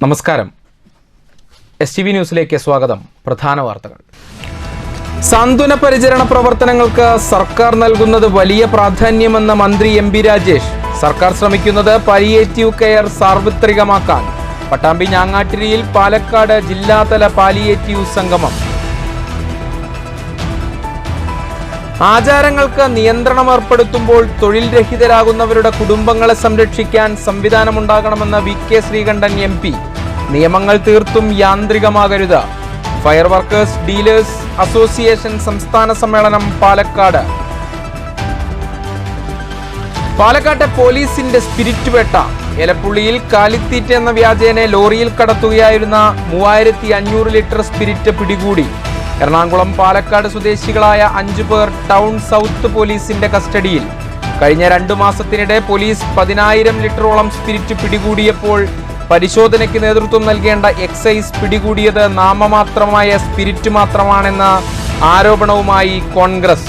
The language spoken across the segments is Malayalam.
നമസ്കാരം. STV ന്യൂസിലേക്ക് സ്വാഗതം. പ്രധാന വാർത്തകൾ. സാന്ത്വന പരിചരണ പ്രവർത്തനങ്ങൾക്ക് സർക്കാർ നൽകുന്നത് വലിയ പ്രാധാന്യമെന്ന മന്ത്രി MP രാജേഷ്. സർക്കാർ ശ്രമിക്കുന്നത് പാലിയേറ്റീവ് കെയർ സാർവത്രികമാക്കാൻ. പട്ടാമ്പി ഞാങ്ങാട്ടിരിയിൽ പാലക്കാട് ജില്ലാതല പാലിയേറ്റീവ് സംഗമം. ആചാരങ്ങൾക്ക് നിയന്ത്രണം ഏർപ്പെടുത്തുമ്പോൾ തൊഴിൽ രഹിതരാകുന്നവരുടെ കുടുംബങ്ങളെ സംരക്ഷിക്കാൻ സംവിധാനമുണ്ടാകണമെന്ന് VK ശ്രീകണ്ഠൻ MP. നിയമങ്ങൾ തീർത്തും യാന്ത്രികമാകരുത്. ഫയർ വർക്കേഴ്സ് ഡീലേഴ്സ് അസോസിയേഷൻ സംസ്ഥാന സമ്മേളനം പാലക്കാട്. പാലക്കാട്ടെ പോലീസിന്റെ സ്പിരിറ്റ് വേട്ട. എലപ്പുള്ളിയിൽ കാലിത്തീറ്റ എന്ന വ്യാജേന ലോറിയിൽ കടത്തുകയായിരുന്ന 3500 ലിറ്റർ സ്പിരിറ്റ് പിടികൂടി. എറണാകുളം പാലക്കാട് സ്വദേശികളായ 5 പേർ ടൗൺ സൗത്ത് പോലീസിന്റെ കസ്റ്റഡിയിൽ. കഴിഞ്ഞ 2 മാസത്തിനിടെ പോലീസ് 10,000 ലിറ്ററോളം സ്പിരിറ്റ് പിടികൂടിയപ്പോൾ പരിശോധനയ്ക്ക് നേതൃത്വം നൽകേണ്ട എക്സൈസ് പിടികൂടിയത് നാമമാത്രമായ സ്പിരിറ്റ് മാത്രമാണെന്ന ആരോപണവുമായി കോൺഗ്രസ്.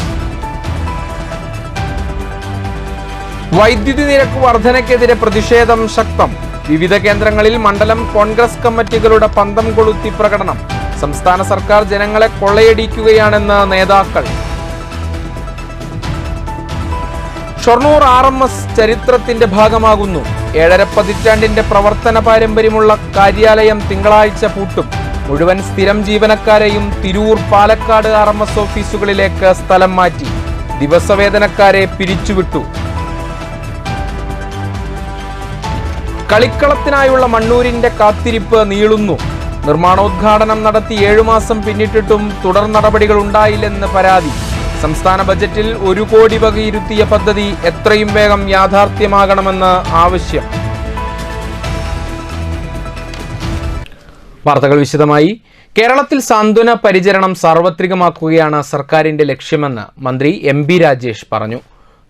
വൈദ്യുതി നിരക്ക് വർധനയ്ക്കെതിരെ പ്രതിഷേധം ശക്തം. വിവിധ കേന്ദ്രങ്ങളിൽ മണ്ഡലം കോൺഗ്രസ് കമ്മിറ്റികളുടെ പന്തം കൊളുത്തി പ്രകടനം. സംസ്ഥാന സർക്കാർ ജനങ്ങളെ കൊള്ളയടിക്കുകയാണെന്ന് നേതാക്കൾ. ഷൊർണൂർ RMS ചരിത്രത്തിന്റെ ഭാഗമാകുന്നു. 7.5 പതിറ്റാണ്ടിന്റെ പ്രവർത്തന പാരമ്പര്യമുള്ള കാര്യാലയം തിങ്കളാഴ്ച പൂട്ടും. മുഴുവൻ സ്ഥിരം ജീവനക്കാരെയും തിരൂർ പാലക്കാട് RMS ഓഫീസുകളിലേക്ക് സ്ഥലം മാറ്റി. ദിവസവേതനക്കാരെ പിരിച്ചുവിട്ടു. കളിക്കളത്തിനായുള്ള മണ്ണൂരിന്റെ കാത്തിരിപ്പ് നീളുന്നു. നിർമ്മാണോദ്ഘാടനം നടത്തി 7 മാസം പിന്നിട്ടിട്ടും തുടർ നടപടികൾ ഉണ്ടായില്ലെന്ന് പരാതി. സംസ്ഥാന ബജറ്റിൽ 1 കോടി വകയിരുത്തിയ പദ്ധതി എത്രയും വേഗം യാഥാർത്ഥ്യമാകണമെന്ന് ആവശ്യം. വാർത്തകൾ വിശദമായി. കേരളത്തിൽ സാന്ത്വന പരിചരണം സാർവത്രികമാക്കുകയാണ് സർക്കാരിന്റെ ലക്ഷ്യമെന്ന് മന്ത്രി MP രാജേഷ് പറഞ്ഞു.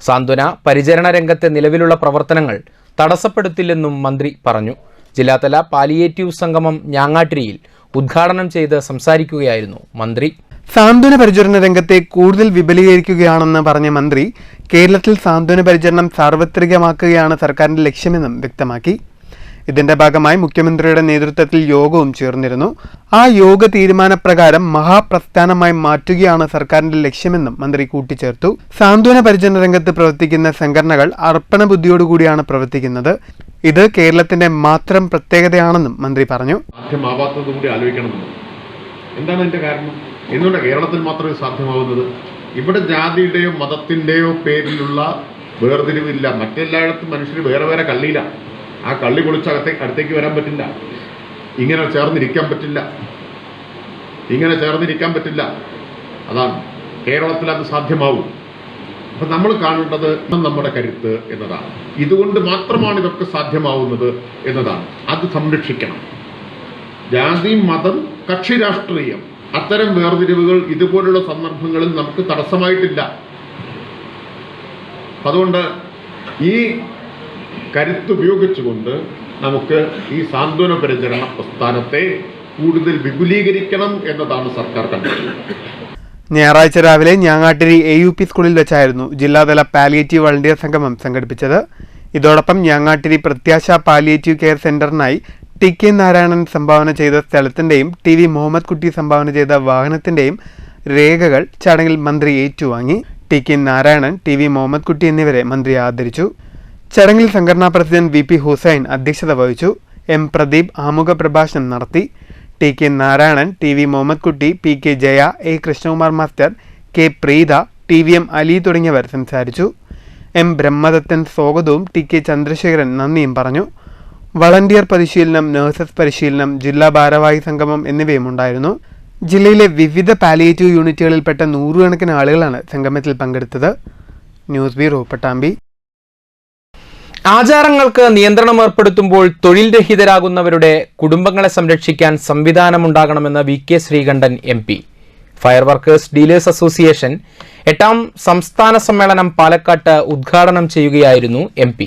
സാന്ത്വന പരിചരണ രംഗത്തെ നിലവിലുള്ള പ്രവർത്തനങ്ങൾ തടസ്സപ്പെടുത്തില്ലെന്നും മന്ത്രി പറഞ്ഞു. ജില്ലാതല പാലിയേറ്റീവ് സംഗമം ഞാങ്ങാട്ടിരിയിൽ ഉദ്ഘാടനം ചെയ്ത് സംസാരിക്കുകയായിരുന്നു മന്ത്രി. സാന്ത്വന പരിചരണ രംഗത്തെ കൂടുതൽ വിപുലീകരിക്കുകയാണെന്ന് പറഞ്ഞ മന്ത്രി കേരളത്തിൽ സാന്ത്വന പരിചരണം സാർവത്രികമാക്കുകയാണ് സർക്കാരിന്റെ ലക്ഷ്യമെന്നും വ്യക്തമാക്കി. ഇതിന്റെ ഭാഗമായി മുഖ്യമന്ത്രിയുടെ നേതൃത്വത്തിൽ യോഗവും ചേർന്നിരുന്നു. ആ യോഗ തീരുമാനപ്രകാരം മഹാപ്രസ്ഥാനമായി മാറ്റുകയാണ് സർക്കാരിന്റെ ലക്ഷ്യമെന്നും മന്ത്രി കൂട്ടിച്ചേർത്തു. സാന്ത്വന പരിചരണ രംഗത്ത് പ്രവർത്തിക്കുന്ന സംഘടനകൾ അർപ്പണ ബുദ്ധിയോടുകൂടിയാണ് പ്രവർത്തിക്കുന്നത്. ഇത് കേരളത്തിന്റെ മാത്രം പ്രത്യേകതയാണെന്നും മന്ത്രി പറഞ്ഞു. എന്താണ് അതിന്റെ കാരണം? എന്തുകൊണ്ട് കേരളത്തിൽ മാത്രമേ സാധ്യമാവുന്നത്? ഇവിടെ ജാതിയുടെയോ മതത്തിന്റെയോ പേരിലുള്ള വേർതിരിവില്ല. മറ്റെല്ലായിടത്തും മനുഷ്യർ വേറെ വേറെ കള്ളിയിലാണ്. ആ കള്ളി പൊളിച്ച് അടുത്തേക്ക് വരാൻ പറ്റില്ല. ഇങ്ങനെ ചേർന്നിരിക്കാൻ പറ്റില്ല. അതാണ് കേരളത്തിൽ അത് സാധ്യമാവും. അപ്പം നമ്മൾ കാണേണ്ടത് നമ്മുടെ കരുത്ത് എന്നതാണ്. ഇതുകൊണ്ട് മാത്രമാണ് ഇതൊക്കെ സാധ്യമാവുന്നത് എന്നതാണ്. അത് സംരക്ഷിക്കണം. ജാതി, മതം, കക്ഷി രാഷ്ട്രീയം, അത്തരം വേർതിരിവുകൾ ഇതുപോലുള്ള സന്ദർഭങ്ങളിൽ നമുക്ക് തടസ്സമായിട്ടില്ല. അതുകൊണ്ട് ഈ കരുത്തുപയോഗിച്ചുകൊണ്ട് നമുക്ക് ഈ സാന്ത്വന പരിചരണ പ്രസ്ഥാനത്തെ കൂടുതൽ വിപുലീകരിക്കണം എന്നതാണ് സർക്കാർ കണ്ടത്. ഞായറാഴ്ച രാവിലെ ഞാങ്ങാട്ടിരി AUP സ്കൂളിൽ വെച്ചായിരുന്നു ജില്ലാതല പാലിയേറ്റീവ് വളണ്ടിയർ സംഗമം സംഘടിപ്പിച്ചത്. ഇതോടൊപ്പം ഞാങ്ങാട്ടിരി പ്രത്യാശ പാലിയേറ്റീവ് കെയർ സെന്ററിനായി TK നാരായണൻ സംഭാവന ചെയ്ത സ്ഥലത്തിന്റെയും TV മുഹമ്മദ് കുട്ടി സംഭാവന ചെയ്ത വാഹനത്തിന്റെയും രേഖകൾ ചടങ്ങിൽ മന്ത്രി ഏറ്റുവാങ്ങി. TK നാരായണൻ, TV മുഹമ്മദ് കുട്ടി എന്നിവരെ മന്ത്രി ആദരിച്ചു. ചടങ്ങിൽ സംഘടനാ പ്രസിഡന്റ് VP ഹുസൈൻ അധ്യക്ഷത വഹിച്ചു. M പ്രദീപ് ആമുഖ പ്രഭാഷണം നടത്തി. TK നാരായണൻ, TV മുഹമ്മദ് കുട്ടി, PK Jaya, A Krishnakumar master, K Preetha, TVM Ali തുടങ്ങിയവർ സംസാരിച്ചു. M ബ്രഹ്മദത്തൻ സ്വാഗതവും TK ചന്ദ്രശേഖരൻ നന്ദിയും പറഞ്ഞു. വളണ്ടിയർ പരിശീലനം, നഴ്സസ് പരിശീലനം, ജില്ലാ ഭാരവാഹി സംഗമം എന്നിവയും ഉണ്ടായിരുന്നു. ജില്ലയിലെ വിവിധ പാലിയേറ്റീവ് യൂണിറ്റുകളിൽപ്പെട്ട 100 കണക്കിന് ആളുകളാണ് സംഗമത്തിൽ പങ്കെടുത്തത്. News bureau, Pattambi. ആചാരങ്ങൾക്ക് നിയന്ത്രണം ഏർപ്പെടുത്തുമ്പോൾ തൊഴിൽ രഹിതരാകുന്നവരുടെ കുടുംബങ്ങളെ സംരക്ഷിക്കാൻ സംവിധാനമുണ്ടാകണമെന്ന് VK Sreekandan MP. Fire workers dealers association 8ാം സംസ്ഥാന സമ്മേളനം പാലക്കാട്ട് ഉദ്ഘാടനം ചെയ്യുകയായിരുന്നു MP.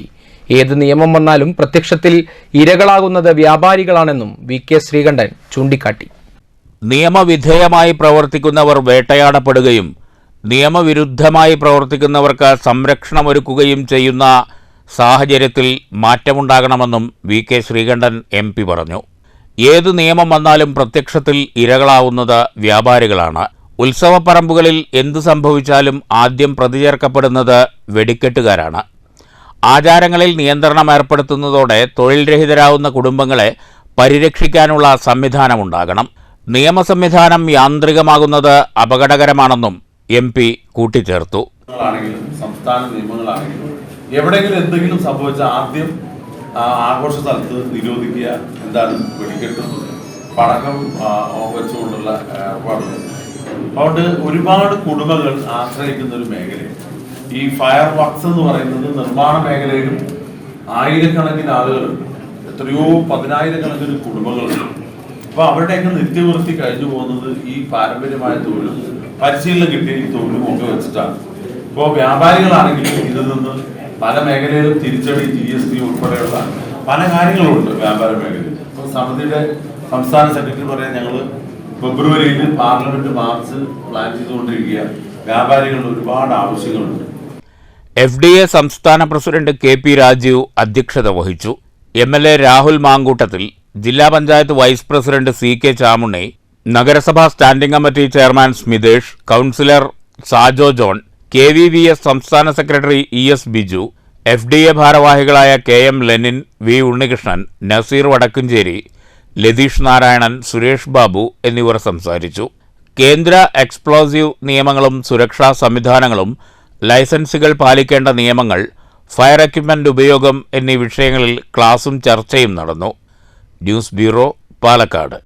ഏത് നിയമം വന്നാലും പ്രത്യക്ഷത്തിൽ ഇരകളാകുന്നത് വ്യാപാരികളാണെന്നും VK ശ്രീകണ്ഠൻ ചൂണ്ടിക്കാട്ടി. നിയമവിധേയമായി പ്രവർത്തിക്കുന്നവർ വേട്ടയാടപ്പെടുകയും നിയമവിരുദ്ധമായി പ്രവർത്തിക്കുന്നവർക്ക് സംരക്ഷണമൊരുക്കുകയും ചെയ്യുന്ന സാഹചര്യത്തിൽ മാറ്റമുണ്ടാകണമെന്നും VK ശ്രീകണ്ഠൻ MP പറഞ്ഞു. ഏതു നിയമം വന്നാലും പ്രത്യക്ഷത്തിൽ ഇരകളാവുന്നത് വ്യാപാരികളാണ്. ഉത്സവപ്പറമ്പുകളിൽ എന്തു സംഭവിച്ചാലും ആദ്യം പ്രതിചേർക്കപ്പെടുന്നത് വെടിക്കെട്ടുകാരാണ്. ആചാരങ്ങളിൽ നിയന്ത്രണം ഏർപ്പെടുത്തുന്നതോടെ തൊഴിൽ രഹിതരാവുന്ന കുടുംബങ്ങളെ പരിരക്ഷിക്കാനുള്ള സംവിധാനമുണ്ടാകണം. നിയമസംവിധാനം യാന്ത്രികമാകുന്നത് അപകടകരമാണെന്നും MP കൂട്ടിച്ചേർത്തു. സംസ്ഥാന നിയമങ്ങളാണെങ്കിലും എവിടെയെങ്കിലും എന്തെങ്കിലും സംഭവിച്ചാൽ ആദ്യം ആഘോഷ സ്ഥലത്ത് നിരോധിക്കുക. എന്താണ് വെടിക്കെട്ടും പടക്കം വെച്ചുകൊണ്ടുള്ള ഏർപ്പാടുകൾ. അതുകൊണ്ട് ഒരുപാട് കുടുംബങ്ങൾ ആശ്രയിക്കുന്ന ഒരു മേഖലയാണ് ഈ ഫയർ വർക്ക്സ് എന്ന് പറയുന്നത്. നിർമ്മാണ മേഖലയിലും ആയിരക്കണക്കിന് ആളുകളുണ്ട്, എത്രയോ 10,000-കണക്കിന് കുടുംബങ്ങളുണ്ട്. അപ്പോൾ അവരുടെയൊക്കെ നിത്യവൃത്തി കഴിഞ്ഞു പോകുന്നത് ഈ പാരമ്പര്യമായ തൊഴിലും പരിശീലനം കിട്ടിയ ഈ തൊഴിലും ഒക്കെ വെച്ചിട്ടാണ്. ഇപ്പോൾ വ്യാപാരികളാണെങ്കിലും ഇതിൽ നിന്ന് പല മേഖലയിലും തിരിച്ചടി, GST ഉൾപ്പെടെയുള്ള പല കാര്യങ്ങളുണ്ട് വ്യാപാര മേഖലയിൽ. ഇപ്പോൾ സമിതിയുടെ സംസ്ഥാന സെക്രട്ടറി പറയാൻ ഞങ്ങൾ ഫെബ്രുവരിയിൽ പാർലമെന്റ് മാർച്ച് പ്ലാൻ ചെയ്തുകൊണ്ടിരിക്കുക. വ്യാപാരികളുടെ ഒരുപാട് ആവശ്യങ്ങളുണ്ട്. FDA സംസ്ഥാന പ്രസിഡന്റ് KP രാജീവ് അധ്യക്ഷത വഹിച്ചു. MLA രാഹുൽ മാങ്കൂട്ടത്തിൽ, ജില്ലാ panchayat vice president CK Chamunni, നഗരസഭാ standing committee chairman Smithesh, councillor Sajo John, KVVS സംസ്ഥാന സെക്രട്ടറി ES ബിജു, FDA ഭാരവാഹികളായ KM ലെനിൻ, V ഉണ്ണികൃഷ്ണൻ, നസീർ വടക്കുംചേരി, ലതീഷ് നാരായണൻ, സുരേഷ് ബാബു എന്നിവർ സംസാരിച്ചു. കേന്ദ്ര എക്സ്പ്ലോസീവ് നിയമങ്ങളും സുരക്ഷാ സംവിധാനങ്ങളും, ലൈസൻസുകൾ പാലിക്കേണ്ട നിയമങ്ങൾ, ഫയർ എക്യുപ്മെന്റ് ഉപയോഗം എന്നീ വിഷയങ്ങളിൽ ക്ലാസും ചർച്ചയും നടന്നു. News bureau, Palakkad.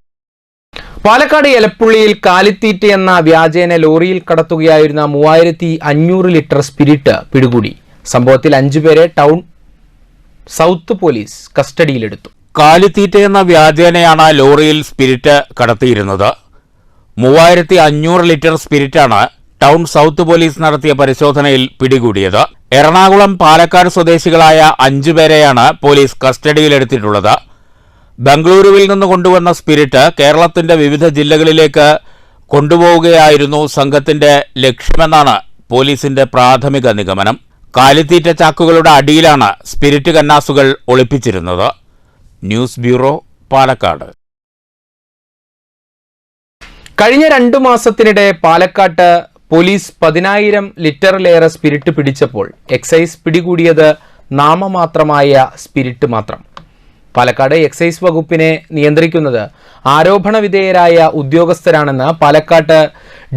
പാലക്കാട് എലപ്പുള്ളിയിൽ കാലിത്തീറ്റ എന്ന വ്യാജേന ലോറിയിൽ കടത്തുകയായിരുന്ന 3500 ലിറ്റർ സ്പിരിറ്റ് പിടികൂടി. സംഭവത്തിൽ 5 പേരെ ടൗൺ സൗത്ത് പോലീസ് കസ്റ്റഡിയിലെടുത്തു. കാലിത്തീറ്റ എന്ന വ്യാജേനയാണ് ലോറിയിൽ സ്പിരിറ്റ് കടത്തിയിരുന്നത്. 3500 ലിറ്റർ സ്പിരിറ്റാണ് ടൗൺ സൗത്ത് പോലീസ് നടത്തിയ പരിശോധനയിൽ പിടികൂടിയത്. എറണാകുളം, പാലക്കാട് സ്വദേശികളായ 5 പേരെയാണ് പോലീസ് കസ്റ്റഡിയിലെടുത്തിട്ടുള്ളത്. ബംഗളൂരുവിൽ നിന്ന് കൊണ്ടുവന്ന സ്പിരിറ്റ് കേരളത്തിന്റെ വിവിധ ജില്ലകളിലേക്ക് കൊണ്ടുപോവുകയായിരുന്നു സംഘത്തിന്റെ ലക്ഷ്യമെന്നാണ് പോലീസിന്റെ പ്രാഥമിക നിഗമനം. കാലിത്തീറ്റ ചാക്കുകളുടെ അടിയിലാണ് സ്പിരിറ്റ് കന്നാസുകൾ ഒളിപ്പിച്ചിരുന്നത്. News bureau, Palakkad. കഴിഞ്ഞ 2 മാസത്തിനിടെ പാലക്കാട്ട് പോലീസ് 10,000 ലിറ്ററിലേറെ സ്പിരിറ്റ് പിടിച്ചപ്പോൾ എക്സൈസ് പിടികൂടിയത് നാമമാത്രമായ സ്പിരിറ്റ് മാത്രം. പാലക്കാട് എക്സൈസ് വകുപ്പിനെ നിയന്ത്രിക്കുന്നത് ആരോപണ വിധേയരായ ഉദ്യോഗസ്ഥരാണെന്ന് Palakkad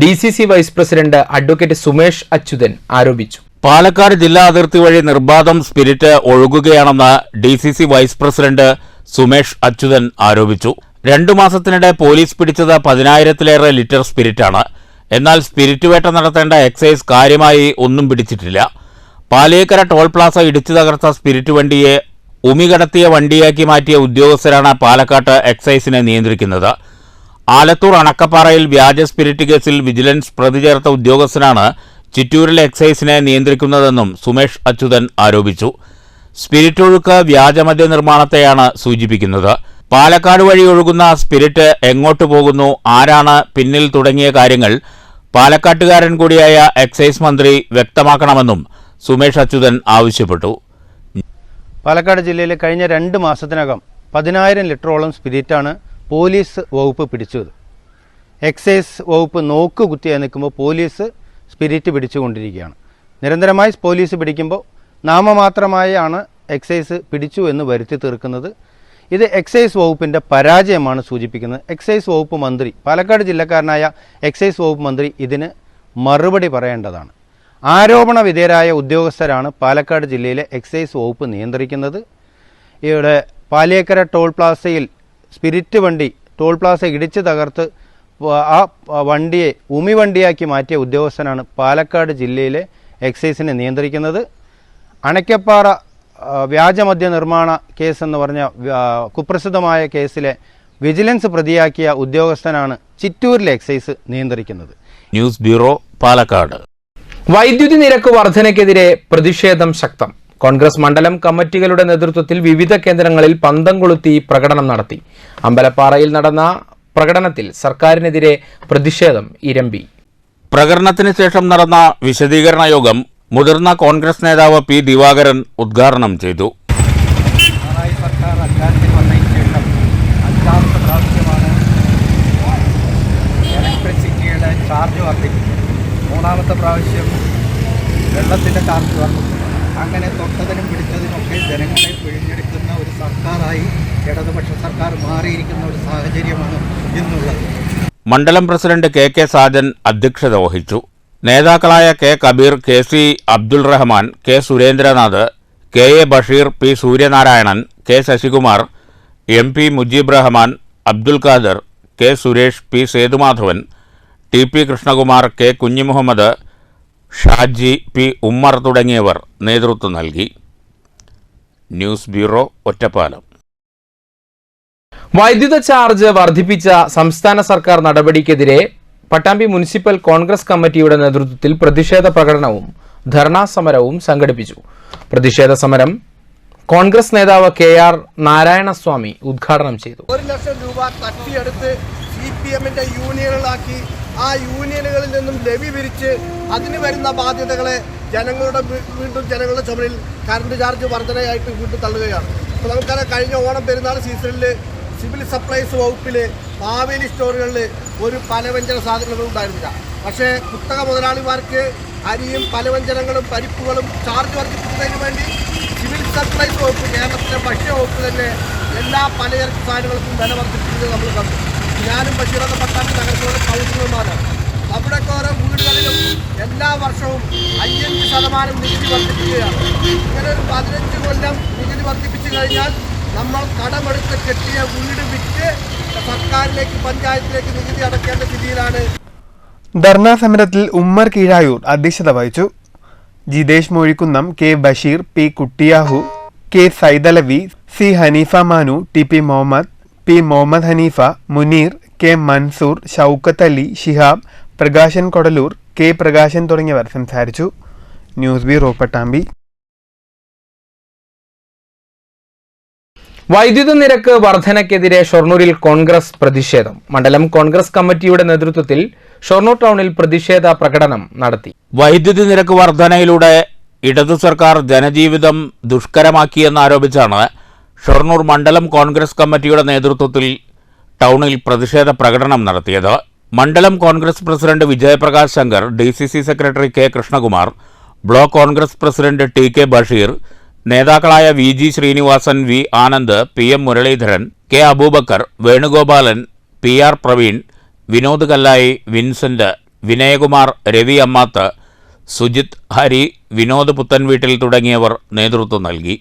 DCC vice president advocate Sumesh Achuthan ആരോപിച്ചു. പാലക്കാട് ജില്ലാ അതിർത്തി വഴി നിർബാധം സ്പിരിറ്റ് ഒഴുകുകയാണെന്ന് DCC vice president Sumesh Achuthan ആരോപിച്ചു. 2 മാസത്തിനിടെ പോലീസ് പിടിച്ചത് 10,000-ലേറെ ലിറ്റർ സ്പിരിറ്റാണ്. എന്നാൽ സ്പിരിറ്റ് വേട്ട നടത്തേണ്ട എക്സൈസ് കാര്യമായി ഒന്നും പിടിച്ചിട്ടില്ല. പാലിയേക്കര ടോൾ പ്ലാസ ഇടിച്ചു തകർത്ത സ്പിരിറ്റ് വണ്ടിയെ ഉമികടത്തിയ വണ്ടിയാക്കി മാറ്റിയ ഉദ്യോഗസ്ഥരാണ് പാലക്കാട്ട് എക്സൈസിനെ നിയന്ത്രിക്കുന്നത്. ആലത്തൂർ അണക്കപ്പാറയിൽ വ്യാജ സ്പിരിറ്റ് കേസിൽ വിജിലൻസ് പ്രതി ചേർത്ത ഉദ്യോഗസ്ഥനാണ് ചിറ്റൂരിലെ എക്സൈസിനെ നിയന്ത്രിക്കുന്നതെന്നും സുമേഷ് അച്യുതൻ ആരോപിച്ചു. സ്പിരിറ്റ് ഒഴുക്ക് വ്യാജമദ്യ നിർമ്മാണത്തെയാണ് സൂചിപ്പിക്കുന്നത്. പാലക്കാട് വഴി ഒഴുകുന്ന സ്പിരിറ്റ് എങ്ങോട്ട് പോകുന്നു, ആരാണ് പിന്നിൽ തുടങ്ങിയ കാര്യങ്ങൾ പാലക്കാട്ടുകാരൻ കൂടിയായ എക്സൈസ് മന്ത്രി വ്യക്തമാക്കണമെന്നും സുമേഷ് അച്യുതൻ ആവശ്യപ്പെട്ടു. പാലക്കാട് ജില്ലയിൽ കഴിഞ്ഞ 2 മാസത്തിനകം 10,000 ലിറ്ററോളം സ്പിരിറ്റാണ് പോലീസ് വകുപ്പ് പിടിച്ചത്. എക്സൈസ് വകുപ്പ് നോക്കുകുത്തിയായി നിൽക്കുമ്പോൾ പോലീസ് സ്പിരിറ്റ് പിടിച്ചുകൊണ്ടിരിക്കുകയാണ്. നിരന്തരമായി പോലീസ് പിടിക്കുമ്പോൾ നാമമാത്രമായാണ് എക്സൈസ് പിടിച്ചു എന്ന് വരുത്തി തീർക്കുന്നത്. ഇത് എക്സൈസ് വകുപ്പിൻ്റെ പരാജയമാണ് സൂചിപ്പിക്കുന്നത്. എക്സൈസ് വകുപ്പ് മന്ത്രി, പാലക്കാട് ജില്ലക്കാരനായ എക്സൈസ് വകുപ്പ് മന്ത്രി ഇതിന് മറുപടി പറയേണ്ടതാണ്. ആരോപണ വിധേയരായ ഉദ്യോഗസ്ഥരാണ് പാലക്കാട് ജില്ലയിലെ എക്സൈസ് വകുപ്പ് നിയന്ത്രിക്കുന്നത്. ഇവിടെ പാലിയേക്കര ടോൾ പ്ലാസയിൽ സ്പിരിറ്റ് വണ്ടി ടോൾ പ്ലാസ ഇടിച്ച് തകർത്ത് ആ വണ്ടിയെ ഉമിവണ്ടിയാക്കി മാറ്റിയ ഉദ്യോഗസ്ഥനാണ് പാലക്കാട് ജില്ലയിലെ എക്സൈസിനെ നിയന്ത്രിക്കുന്നത്. അണക്കപ്പാറ വ്യാജമദ്യ നിർമ്മാണ കേസ് എന്ന് പറഞ്ഞ കുപ്രസിദ്ധമായ കേസിലെ വിജിലൻസ് പ്രതിയാക്കിയ ഉദ്യോഗസ്ഥനാണ് ചിറ്റൂരിലെ എക്സൈസ് നിയന്ത്രിക്കുന്നത്. News bureau, Palakkad. വൈദ്യുതി നിരക്ക് വർധനയ്ക്കെതിരെ പ്രതിഷേധം ശക്തം. കോൺഗ്രസ് മണ്ഡലം കമ്മിറ്റികളുടെ നേതൃത്വത്തിൽ വിവിധ കേന്ദ്രങ്ങളിൽ പന്തം കൊളുത്തി പ്രകടനം നടത്തി. അമ്പലപ്പാറയിൽ നടന്ന പ്രകടനത്തിൽ സർക്കാരിനെതിരെ പ്രതിഷേധം ഇരമ്പി. പ്രകടനത്തിന് ശേഷം നടന്ന വിശദീകരണ യോഗം മുതിർന്ന കോൺഗ്രസ് നേതാവ് P. ദിവാകരൻ ഉദ്ഘാടനം ചെയ്തു. സർക്കാർ അധികാരത്തിൽ വന്നതിന് ശേഷം ചാർജ് വർദ്ധിപ്പിച്ചു. മൂന്നാമത്തെ പ്രാവശ്യം വെള്ളത്തിൻ്റെ ചാർജ് വർദ്ധിപ്പിച്ചു. അങ്ങനെ തൊട്ടതിനും പിടിച്ചതിനൊക്കെ ജനങ്ങളെ പിഴിഞ്ഞെടുക്കുന്ന ഒരു സർക്കാരായി ഇടതുപക്ഷ സർക്കാർ മാറിയിരിക്കുന്ന ഒരു സാഹചര്യമാണ് ഇന്നുള്ളത്. മണ്ഡലം പ്രസിഡന്റ് കെ സാജൻ അധ്യക്ഷത വഹിച്ചു. നേതാക്കളായ K Kabeer, K Abdul Rahman, K Surendranath, K Basheer, P Suryanarayanan, K Sasikumar, MP Mujeeb Rahman, Abdul Khader, K Suresh, P Sethumadhavan, TP Krishnakumar, K Kunhimuhammed, Shaji, P Ummer തുടങ്ങിയവർ നേതൃത്വം നൽകി. News bureau, Ottapalam. വൈദ്യുത ചാർജ് വർദ്ധിപ്പിച്ച സംസ്ഥാന സർക്കാർ നടപടിക്കെതിരെ പട്ടാമ്പി മുനിസിപ്പൽ കോൺഗ്രസ് കമ്മിറ്റിയുടെ നേതൃത്വത്തിൽ പ്രതിഷേധ പ്രകടനവും ധർണാ സമരവും സംഘടിപ്പിച്ചു. പ്രതിഷേധ സമരം കോൺഗ്രസ് നേതാവ് KR നാരായണസ്വാമി ഉദ്ഘാടനം ചെയ്തു. 1 ലക്ഷം രൂപ തട്ടിയെടുത്ത് CPM-ന്റെ യൂണിയനുകളാക്കി ആ യൂണിയനുകളിൽ നിന്നും ലവി പിരിച്ച് അതിന് വരുന്ന ബാധ്യതകളെ വീണ്ടും ജനങ്ങളുടെ ചുമലിൽ കറണ്ട് ചാർജ് വർധനയായിട്ട് വീണ്ടും തള്ളുകയാണ്. അപ്പോൾ നമുക്കറിയാം, കഴിഞ്ഞ ഓണം പെരുന്നാൾ സീസണിൽ സിവിൽ സപ്ലൈസ് വകുപ്പിൽ മാവേലി സ്റ്റോറുകളിൽ ഒരു പലവ്യഞ്ജന സാധനങ്ങളും ഉണ്ടായിരുന്നില്ല. പക്ഷേ കുത്തക മുതലാളിമാർക്ക് അരിയും പലവ്യഞ്ജനങ്ങളും പരിപ്പുകളും ചാർജ് വർദ്ധിപ്പിക്കുന്നതിന് വേണ്ടി സിവിൽ സപ്ലൈസ് വകുപ്പ്, കേരളത്തിലെ ഭക്ഷ്യ വകുപ്പ് തന്നെ എല്ലാ പലചരക്ക് സാധനങ്ങൾക്കും വില വർദ്ധിപ്പിക്കുന്നത് നമ്മൾ കണ്ടു. ഞാനും ബഷീറൊക്കെ പട്ടാമ്പി നഗരസഭയുടെ കൗൺസിലർമാരാണ്. അവിടെയൊക്കെ ഓരോ വീടുകളിലും എല്ലാ വർഷവും 5% നികുതി വർദ്ധിപ്പിക്കുകയാണ്. ഇങ്ങനെ ഒരു 15 കൊല്ലം നികുതി വർദ്ധിപ്പിച്ചു കഴിഞ്ഞാൽ നമ്മൾ കടമെടുത്ത് കെട്ടിയ വീട് വിറ്റ് സർക്കാരിലേക്ക്, പഞ്ചായത്തിലേക്ക് നികുതി അടയ്ക്കേണ്ട സ്ഥിതിയിലാണ്. ധർണാ സമരത്തിൽ ഉമ്മർ കീഴായൂർ അധ്യക്ഷത വഹിച്ചു. Jithesh Mozhikkunnam, K Basheer, P Kuttiyahu, K Saidalavi, C Haneefa Manu, TP Muhammed, P Muhammed Haneefa, Muneer, K Mansoor, Shoukath Ali, Shihab, Prakashan Kodalur, K Prakashan തുടങ്ങിയവർ സംസാരിച്ചു. News bureau, Pattambi. വൈദ്യുത നിരക്ക് വർധനയ്ക്കെതിരെ ഷൊർണൂരിൽ കോൺഗ്രസ് പ്രതിഷേധം. മണ്ഡലം കോൺഗ്രസ് കമ്മിറ്റിയുടെ നേതൃത്വത്തിൽ ഷൊർണൂർ ടൗണിൽ പ്രതിഷേധ പ്രകടനം നടത്തി. വൈദ്യുതി നിരക്ക് വർധനയിലൂടെ ഇടതു സർക്കാർ ജനജീവിതം ദുഷ്കരമാക്കിയെന്നാരോപിച്ചാണ് ഷൊർണൂർ മണ്ഡലം കോൺഗ്രസ് കമ്മിറ്റിയുടെ നേതൃത്വത്തിൽ ടൗണിൽ പ്രതിഷേധ പ്രകടനം നടത്തിയത്. മണ്ഡലം Congress president Vijayaprakash Shankar, DCC secretary K Krishnakumar, block Congress president TK Basheer, നേതാക്കളായ VG Sreenivasan, V Anand, PM Muraleedharan, K Aboobacker, Venugopalan, PR Praveen, Vinod Kallayi, Vincent, Vinayakumar, Ravi Ammath, Sujith, Hari, Vinod Puthenveettil തുടങ്ങിയവർ നേതൃത്വം നൽകി.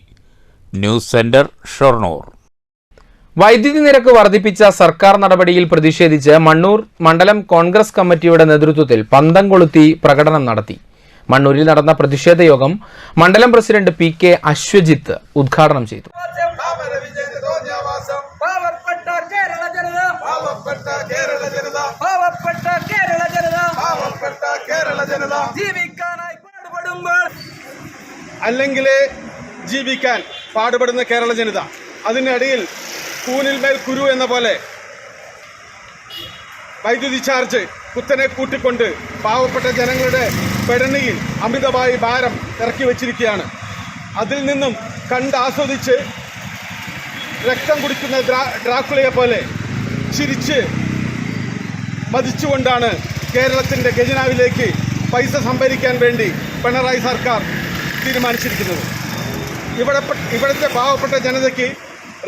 News centre, Shoranur. വൈദ്യുതി നിരക്ക് വർദ്ധിപ്പിച്ച സർക്കാർ നടപടിയിൽ പ്രതിഷേധിച്ച് മണ്ണൂർ മണ്ഡലം കോൺഗ്രസ് കമ്മിറ്റിയുടെ നേതൃത്വത്തിൽ പന്തം കൊളുത്തി പ്രകടനം നടത്തി. മണ്ണൂരിൽ നടന്ന പ്രതിഷേധ യോഗം മണ്ഡലം പ്രസിഡന്റ് PK അശ്വജിത്ത് ഉദ്ഘാടനം ചെയ്തു. അല്ലെങ്കിൽ ജീവിക്കാൻ പാടുപെടുന്ന കേരള ജനത, അതിനിടയിൽ കൂനിൽ മേൽ കുരു എന്ന പോലെ വൈദ്യുതി ചാർജ് കുത്തനെ കൂട്ടിക്കൊണ്ട് പാവപ്പെട്ട ജനങ്ങളുടെ പെടണിയിൽ അമിതമായി ഭാരം ഇറക്കി വച്ചിരിക്കുകയാണ്. അതിൽ നിന്നും കണ്ടാസ്വദിച്ച് രക്തം കുടിക്കുന്ന ഡ്രാക്കുളയെ പോലെ ചിരിച്ച് മതിച്ചുകൊണ്ടാണ് കേരളത്തിൻ്റെ ഖജനാവിലേക്ക് പൈസ സംഭരിക്കാൻ വേണ്ടി പിണറായി സർക്കാർ തീരുമാനിച്ചിരിക്കുന്നത്. ഇവിടുത്തെ പാവപ്പെട്ട ജനതയ്ക്ക്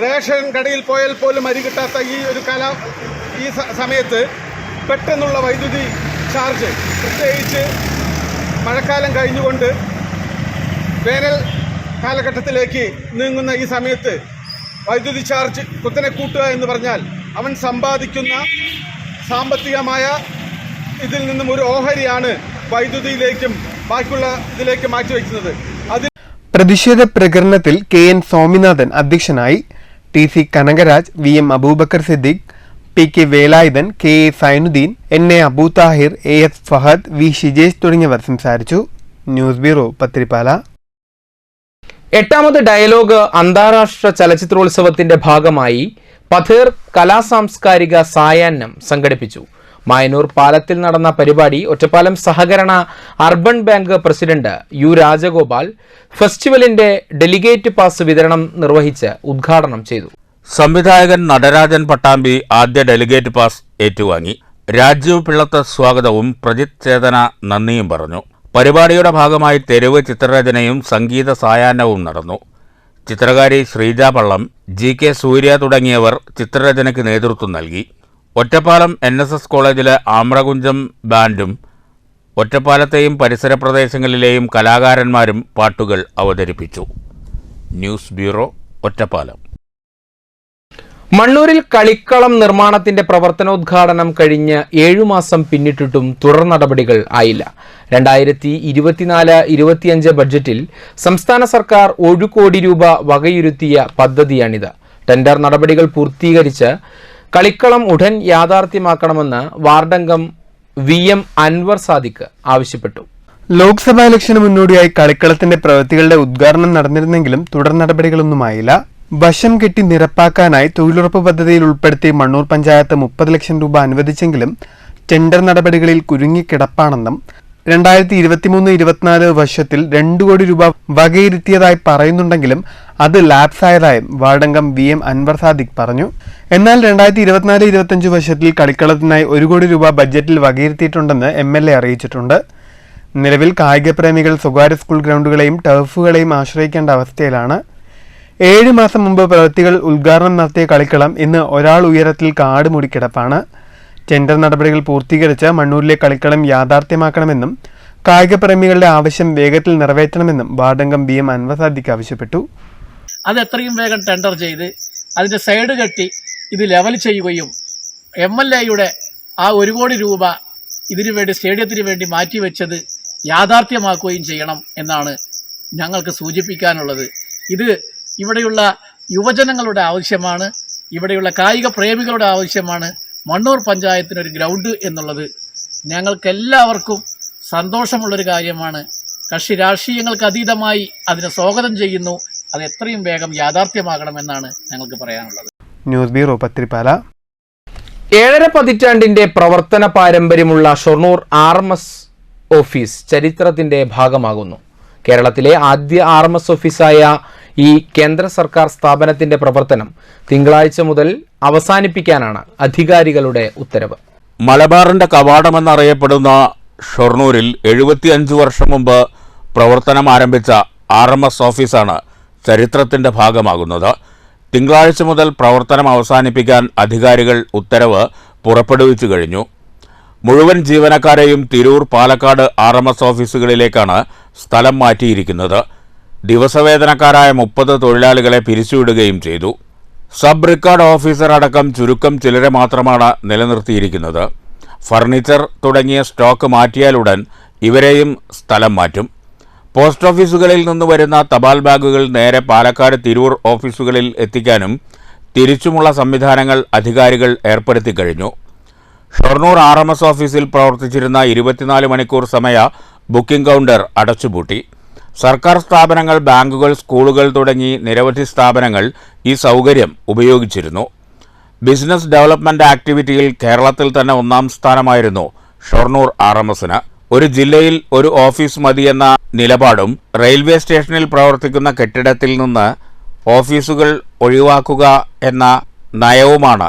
റേഷൻ കടയിൽ പോയാൽ പോലും അരി കിട്ടാത്ത ഈ സമയത്ത് പെട്ടെന്നുള്ള വൈദ്യുതി ചാർജ്, പ്രത്യേകിച്ച് മഴക്കാലം കഴിഞ്ഞുകൊണ്ട് വേനൽ കാലഘട്ടത്തിലേക്ക് നീങ്ങുന്ന ഈ സമയത്ത് വൈദ്യുതി ചാർജ് കുത്തനെ കൂട്ടുക എന്ന് പറഞ്ഞാൽ അവൻ സമ്പാദിക്കുന്ന സാമ്പത്തികമായ ഇതിൽ നിന്നും ഒരു ഓഹരിയാണ് വൈദ്യുതിയിലേക്കും ബാക്കിയുള്ള ഇതിലേക്ക് മാറ്റിവെക്കുന്നത്. പ്രതിഷേധ പ്രകടനത്തിൽ KN സ്വാമിനാഥൻ അധ്യക്ഷനായി. TC Kanakaraj, VM Abubakar Siddique, PK Velayudhan, KA Zainuddin, NA Abu Thahir, AS Fahad, V Shijesh തുടങ്ങിയവർ സംസാരിച്ചു. News bureau, Pathirippala. 8ാമത് ഡയലോഗ് അന്താരാഷ്ട്ര ചലച്ചിത്രോത്സവത്തിന്റെ ഭാഗമായി പഥേർ കലാസാംസ്കാരിക സായാഹ്നം സംഘടിപ്പിച്ചു. മായനൂർ പാലത്തിൽ നടന്ന പരിപാടി ഒറ്റപ്പാലം സഹകരണ urban bank president U Rajagopal ഫെസ്റ്റിവലിന്റെ ഡെലിഗേറ്റ് പാസ് വിതരണം നിർവഹിച്ച് ഉദ്ഘാടനം ചെയ്തു. സംവിധായകൻ നടരാജൻ പട്ടാമ്പി ആദ്യ ഡെലിഗേറ്റ് പാസ് ഏറ്റുവാങ്ങി. രാജീവ് പിള്ളത്ത് സ്വാഗതവും പ്രജിത് ചേതന നന്ദിയും പറഞ്ഞു. പരിപാടിയുടെ ഭാഗമായി തെരുവ് ചിത്രരചനയും സംഗീത സായാഹ്നവും നടന്നു. ചിത്രകാരി ശ്രീജ പള്ളം, GK സൂര്യ തുടങ്ങിയവർ ചിത്രരചനയ്ക്ക് നേതൃത്വം നൽകി. ഒറ്റപ്പാലം NSS കോളേജിലെ ആമ്രകുഞ്ചം ബാൻഡും ഒറ്റപ്പാലത്തെയും പരിസര പ്രദേശങ്ങളിലെയും കലാകാരന്മാരും പാട്ടുകൾ അവതരിപ്പിച്ചു. News bureau, Ottapalam. മണ്ണൂരിൽ കളിക്കളം നിർമ്മാണത്തിന്റെ പ്രവർത്തനോദ്ഘാടനം കഴിഞ്ഞ് 7 മാസം പിന്നിട്ടിട്ടും തുടർ നടപടികൾ ആയില്ല. 2024-25 ബഡ്ജറ്റിൽ സംസ്ഥാന സർക്കാർ 1 കോടി രൂപ വകയിരുത്തിയ പദ്ധതിയാണിത്. ടെൻഡർ നടപടികൾ പൂർത്തീകരിച്ച് കളിക്കളം ഉടൻ യാഥാർത്ഥ്യമാക്കണമെന്ന് വാർഡംഗം VM അൻവർ സാദിഖ് ആവശ്യപ്പെട്ടു. ലോക്സഭാ ഇലക്ഷന് മുന്നോടിയായി കളിക്കളത്തിന്റെ പ്രവൃത്തികളുടെ ഉദ്ഘാടനം നടന്നിരുന്നെങ്കിലും തുടർ നടപടികളൊന്നുമായില്ല. വശം കെട്ടി നിരപ്പാക്കാനായി തൊഴിലുറപ്പ് പദ്ധതിയിൽ ഉൾപ്പെടുത്തി മണ്ണൂർ പഞ്ചായത്ത് 30 ലക്ഷം രൂപ അനുവദിച്ചെങ്കിലും ടെൻഡർ നടപടികളിൽ കുരുങ്ങിക്കിടപ്പാണെന്നും 2023-24 വർഷത്തിൽ 2 കോടി രൂപ വകയിരുത്തിയതായി പറയുന്നുണ്ടെങ്കിലും അത് ലാപ്സായതായും വാർഡംഗം VM അൻവർ സാദിഖ് പറഞ്ഞു. എന്നാൽ 2024-25 വർഷത്തിൽ കളിക്കളത്തിനായി 1 കോടി രൂപ ബഡ്ജറ്റിൽ വകയിരുത്തിയിട്ടുണ്ടെന്ന് MLA അറിയിച്ചിട്ടുണ്ട്. നിലവിൽ കായികപ്രേമികൾ സ്വകാര്യ സ്കൂൾ ഗ്രൗണ്ടുകളെയും ടർഫുകളെയും ആശ്രയിക്കേണ്ട അവസ്ഥയിലാണ്. 7 മാസം മുമ്പ് പ്രവൃത്തികൾ ഉദ്ഘാടനം നടത്തിയ കളിക്കളം ഇന്ന് ഒരാൾ ഉയരത്തിൽ കാട് മൂടിക്കിടപ്പാണ്. ടെൻഡർ നടപടികൾ പൂർത്തീകരിച്ച് മണ്ണൂരിലെ കളിക്കളം യാഥാർത്ഥ്യമാക്കണമെന്നും കായികപ്രേമികളുടെ ആവശ്യം വേഗത്തിൽ നിറവേറ്റണമെന്നും വാർഡംഗം VM അൻവർ സാദിഖ് ആവശ്യപ്പെട്ടു. അത് എത്രയും വേഗം ടെൻഡർ ചെയ്ത് അതിന്റെ സൈഡ് കെട്ടി ഇത് ലെവൽ ചെയ്യുകയും MLAയുടെ ആ 1 കോടി രൂപ ഇതിനു വേണ്ടി സ്റ്റേഡിയത്തിന് വേണ്ടി മാറ്റിവെച്ചത് യാഥാർത്ഥ്യമാക്കുകയും ചെയ്യണം എന്നാണ് ഞങ്ങൾക്ക് സൂചിപ്പിക്കാനുള്ളത്. ഇത് ഇവിടെയുള്ള യുവജനങ്ങളുടെ ആവശ്യമാണ്, ഇവിടെയുള്ള കായിക പ്രേമികളുടെ ആവശ്യമാണ്. മണ്ണൂർ പഞ്ചായത്തിനൊരു ഗ്രൗണ്ട് എന്നുള്ളത് ഞങ്ങൾക്കെല്ലാവർക്കും സന്തോഷമുള്ളൊരു കാര്യമാണ്. കക്ഷി രാഷ്ട്രീയങ്ങൾക്ക് അതീതമായി അതിനെ സ്വാഗതം ചെയ്യുന്നു. അത് എത്രയും വേഗം യാഥാർത്ഥ്യമാകണമെന്നാണ് ഞങ്ങൾക്ക് പറയാനുള്ളത്. News bureau, Pathiripala. 7.5 പതിറ്റാണ്ടിന്റെ പ്രവർത്തന പാരമ്പര്യമുള്ള ഷൊർണൂർ RMS ഓഫീസ് ചരിത്രത്തിന്റെ ഭാഗമാകുന്നു. കേരളത്തിലെ ആദ്യ RMS ഓഫീസായ ഈ കേന്ദ്ര സർക്കാർ സ്ഥാപനത്തിന്റെ പ്രവർത്തനം തിങ്കളാഴ്ച മുതൽ അവസാനിപ്പിക്കാനാണ് അധികാരികളുടെ ഉത്തരവ്. മലബാറിന്റെ കവാടമെന്നറിയപ്പെടുന്ന ഷൊർണൂരിൽ 75 വർഷം മുമ്പ് പ്രവർത്തനം ആരംഭിച്ച RMS ഓഫീസാണ് ചരിത്രത്തിന്റെ ഭാഗമാകുന്നത്. തിങ്കളാഴ്ച മുതൽ പ്രവർത്തനം അവസാനിപ്പിക്കാൻ അധികാരികൾ ഉത്തരവ് പുറപ്പെടുവിച്ചു കഴിഞ്ഞു. മുഴുവൻ ജീവനക്കാരെയും തിരൂർ, പാലക്കാട് RMS ഓഫീസുകളിലേക്കാണ് സ്ഥലം മാറ്റിയിരിക്കുന്നത്. ദിവസവേതനക്കാരായ 30 തൊഴിലാളികളെ പിരിച്ചുവിടുകയും ചെയ്തു. സബ് റിക്കാർഡ് ഓഫീസർ അടക്കം ചുരുക്കം ചിലരെ മാത്രമാണ് നിലനിർത്തിയിരിക്കുന്നത്. ഫർണിച്ചർ തുടങ്ങിയ സ്റ്റോക്ക് മാറ്റിയാലുടൻ ഇവരെയും സ്ഥലം മാറ്റും. പോസ്റ്റ് ഓഫീസുകളിൽ നിന്ന് വരുന്ന തപാൽ ബാഗുകൾ നേരെ പാലക്കാട്, തിരൂർ ഓഫീസുകളിൽ എത്തിക്കാനും തിരിച്ചുമുള്ള സംവിധാനങ്ങൾ അധികാരികൾ ഏർപ്പെടുത്തി കഴിഞ്ഞു. ഷൊർണൂർ RMS ഓഫീസിൽ പ്രവർത്തിച്ചിരുന്ന 24 മണിക്കൂർ സമയ ബുക്കിംഗ് കൗണ്ടർ അടച്ചുപൂട്ടി. സർക്കാർ സ്ഥാപനങ്ങൾ, ബാങ്കുകൾ, സ്കൂളുകൾ തുടങ്ങി നിരവധി സ്ഥാപനങ്ങൾ ഈ സൗകര്യം ഉപയോഗിച്ചിരുന്നു. ബിസിനസ് ഡെവലപ്മെന്റ് ആക്ടിവിറ്റിയിൽ കേരളത്തിൽ തന്നെ 1ാം സ്ഥാനമായിരുന്നു ഷൊർണൂർ RMSന്. ഒരു ജില്ലയിൽ ഒരു ഓഫീസ് മതിയെന്ന നിലപാടും റെയിൽവേ സ്റ്റേഷനിൽ പ്രവർത്തിക്കുന്ന കെട്ടിടത്തിൽ നിന്ന് ഓഫീസുകൾ ഒഴിവാക്കുക എന്ന നയവുമാണ്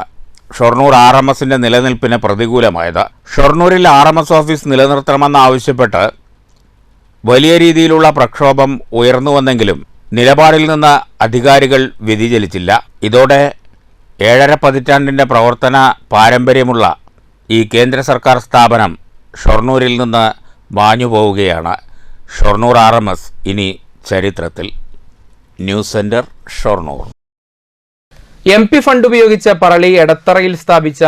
ഷൊർണൂർ RMSന്റെ നിലനിൽപ്പിന് പ്രതികൂലമായത്. ഷൊർണൂരിൽ RMS ഓഫീസ് നിലനിർത്തണമെന്നാവശ്യപ്പെട്ട് വലിയ രീതിയിലുള്ള പ്രക്ഷോഭം ഉയർന്നുവന്നെങ്കിലും നിലപാടിൽ നിന്ന് അധികാരികൾ വ്യതിചലിച്ചില്ല. ഇതോടെ 7.5 പതിറ്റാണ്ടിന്റെ പ്രവർത്തന പാരമ്പര്യമുള്ള ഈ കേന്ദ്ര സർക്കാർ സ്ഥാപനം ഷൊർണൂരിൽ നിന്ന് മാഞ്ഞു പോവുകയാണ്. ഷൊർണൂർ RMS ഇനി ചരിത്രത്തിൽ. News centre, Shoranur. MP fund ഉപയോഗിച്ച് പറളി എടത്തറയിൽ സ്ഥാപിച്ച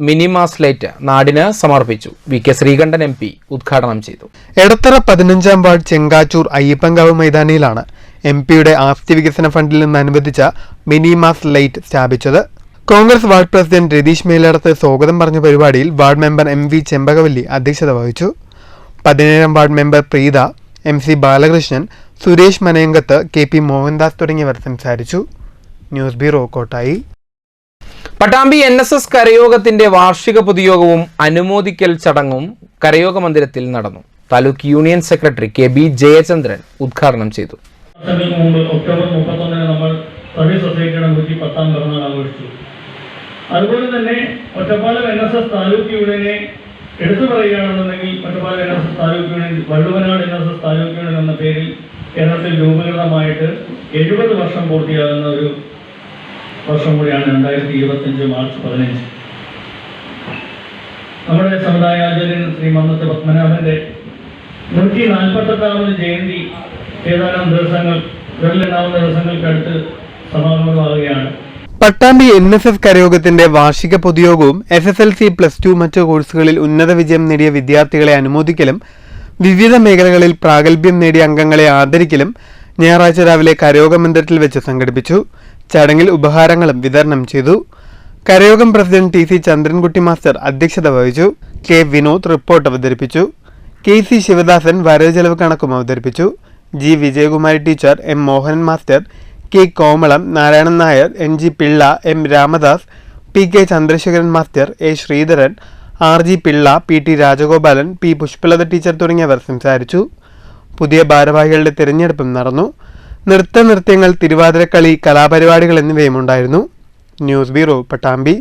മിനിമാസ് ലൈറ്റ് നാടിന് സമർപ്പിച്ചു. VK ശ്രീകണ്ഠൻ MP ഉദ്ഘാടനം ചെയ്തു. എടത്തറ 15-ാം വാർഡ് ചെങ്കാച്ചൂർ അയ്യപ്പൻകാവ് മൈതാനിയിലാണ് MPയുടെ ആസ്തി വികസന ഫണ്ടിൽ നിന്ന് അനുവദിച്ച മിനിമാസ് ലൈറ്റ് സ്ഥാപിച്ചത്. കോൺഗ്രസ് വാർഡ് പ്രസിഡന്റ് രതീഷ് മേലടത്ത് സ്വാഗതം പറഞ്ഞ പരിപാടിയിൽ വാർഡ് മെമ്പർ MV ചെമ്പകവല്ലി അധ്യക്ഷത വഹിച്ചു. 17-ാം ward member Preetha, MC Balakrishnan, Suresh Manayankath, KP Mohandas തുടങ്ങിയവർ സംസാരിച്ചു. News bureau, Kottayi. Pattambi NSS കരയോഗത്തിന്റെ വാർഷിക പൊതുയോഗവും അനുമോദിക്കൽ ചടങ്ങും കരയോഗ മന്ദിരത്തിൽ നടന്നു. Taluk union secretary KB Jayachandran ഉദ്ഘാടനം ചെയ്തു. മുമ്പ് ഒക്ടോബർ 31 നമ്മൾ സർവീസ് സൊസൈറ്റിയുടെ 110-ാം പിറന്നാൾ ആഘോഷിച്ചു. അതുപോലെ തന്നെ ഒറ്റപ്പാലം NSS താലൂക്ക് യൂണിയനെ എടുത്തു പറയുകയാണെന്നുണ്ടെങ്കിൽ Ottapalam NSS taluk union Valluvanad NSS taluk union എന്ന പേരിൽ കേരളത്തിൽ രൂപീകൃതമായിട്ട് 70 വർഷം പൂർത്തിയാകുന്ന ഒരു വർഷം കൂടിയാണ് 2025 മാർച്ച് 15. നമ്മുടെ സമുദായാചാര്യൻ ശ്രീ മന്നത്ത് പത്മനാഭന്റെ 148ാമത് ജയന്തി ഏതാനും വിരലെണ്ണാവുന്ന ദിവസങ്ങൾക്കടുത്ത് സമാഗതമാവുകയാണ്. പട്ടാമ്പി NSS കരയോഗത്തിന്റെ വാർഷിക പൊതുയോഗവും SSLC +2 മറ്റ് കോഴ്സുകളിൽ ഉന്നത വിജയം നേടിയ വിദ്യാർത്ഥികളെ അനുമോദിക്കലും വിവിധ മേഖലകളിൽ പ്രാഗൽഭ്യം നേടിയ അംഗങ്ങളെ ആദരിക്കലും ഞായറാഴ്ച രാവിലെ കരയോഗ മന്ദിരത്തിൽ വെച്ച് സംഘടിപ്പിച്ചു. ചടങ്ങിൽ ഉപഹാരങ്ങളും വിതരണം ചെയ്തു. കരയോഗം പ്രസിഡന്റ് TC ചന്ദ്രൻകുട്ടി മാസ്റ്റർ അധ്യക്ഷത വഹിച്ചു. K വിനോദ് റിപ്പോർട്ട് അവതരിപ്പിച്ചു. KC ശിവദാസൻ വരവ് ചെലവ് കണക്കും അവതരിപ്പിച്ചു. G Vijayakumari teacher, M Mohanan master, K Komalam, Narayanan Nair, NG Pillai, M Ramadas, PK Chandrasekharan master, A Sreedharan, RG Pillai, PT Rajagopalan, P Pushpalatha teacher തുടങ്ങിയവർ സംസാരിച്ചു. പുതിയ ഭാരവാഹികളുടെ തിരഞ്ഞെടുപ്പും നടന്നു. നൃത്യങ്ങൾ, തിരുവാതിരക്കളി, കലാപരിപാടികൾ എന്നിവയും ഉണ്ടായിരുന്നു. News bureau, Pattambi.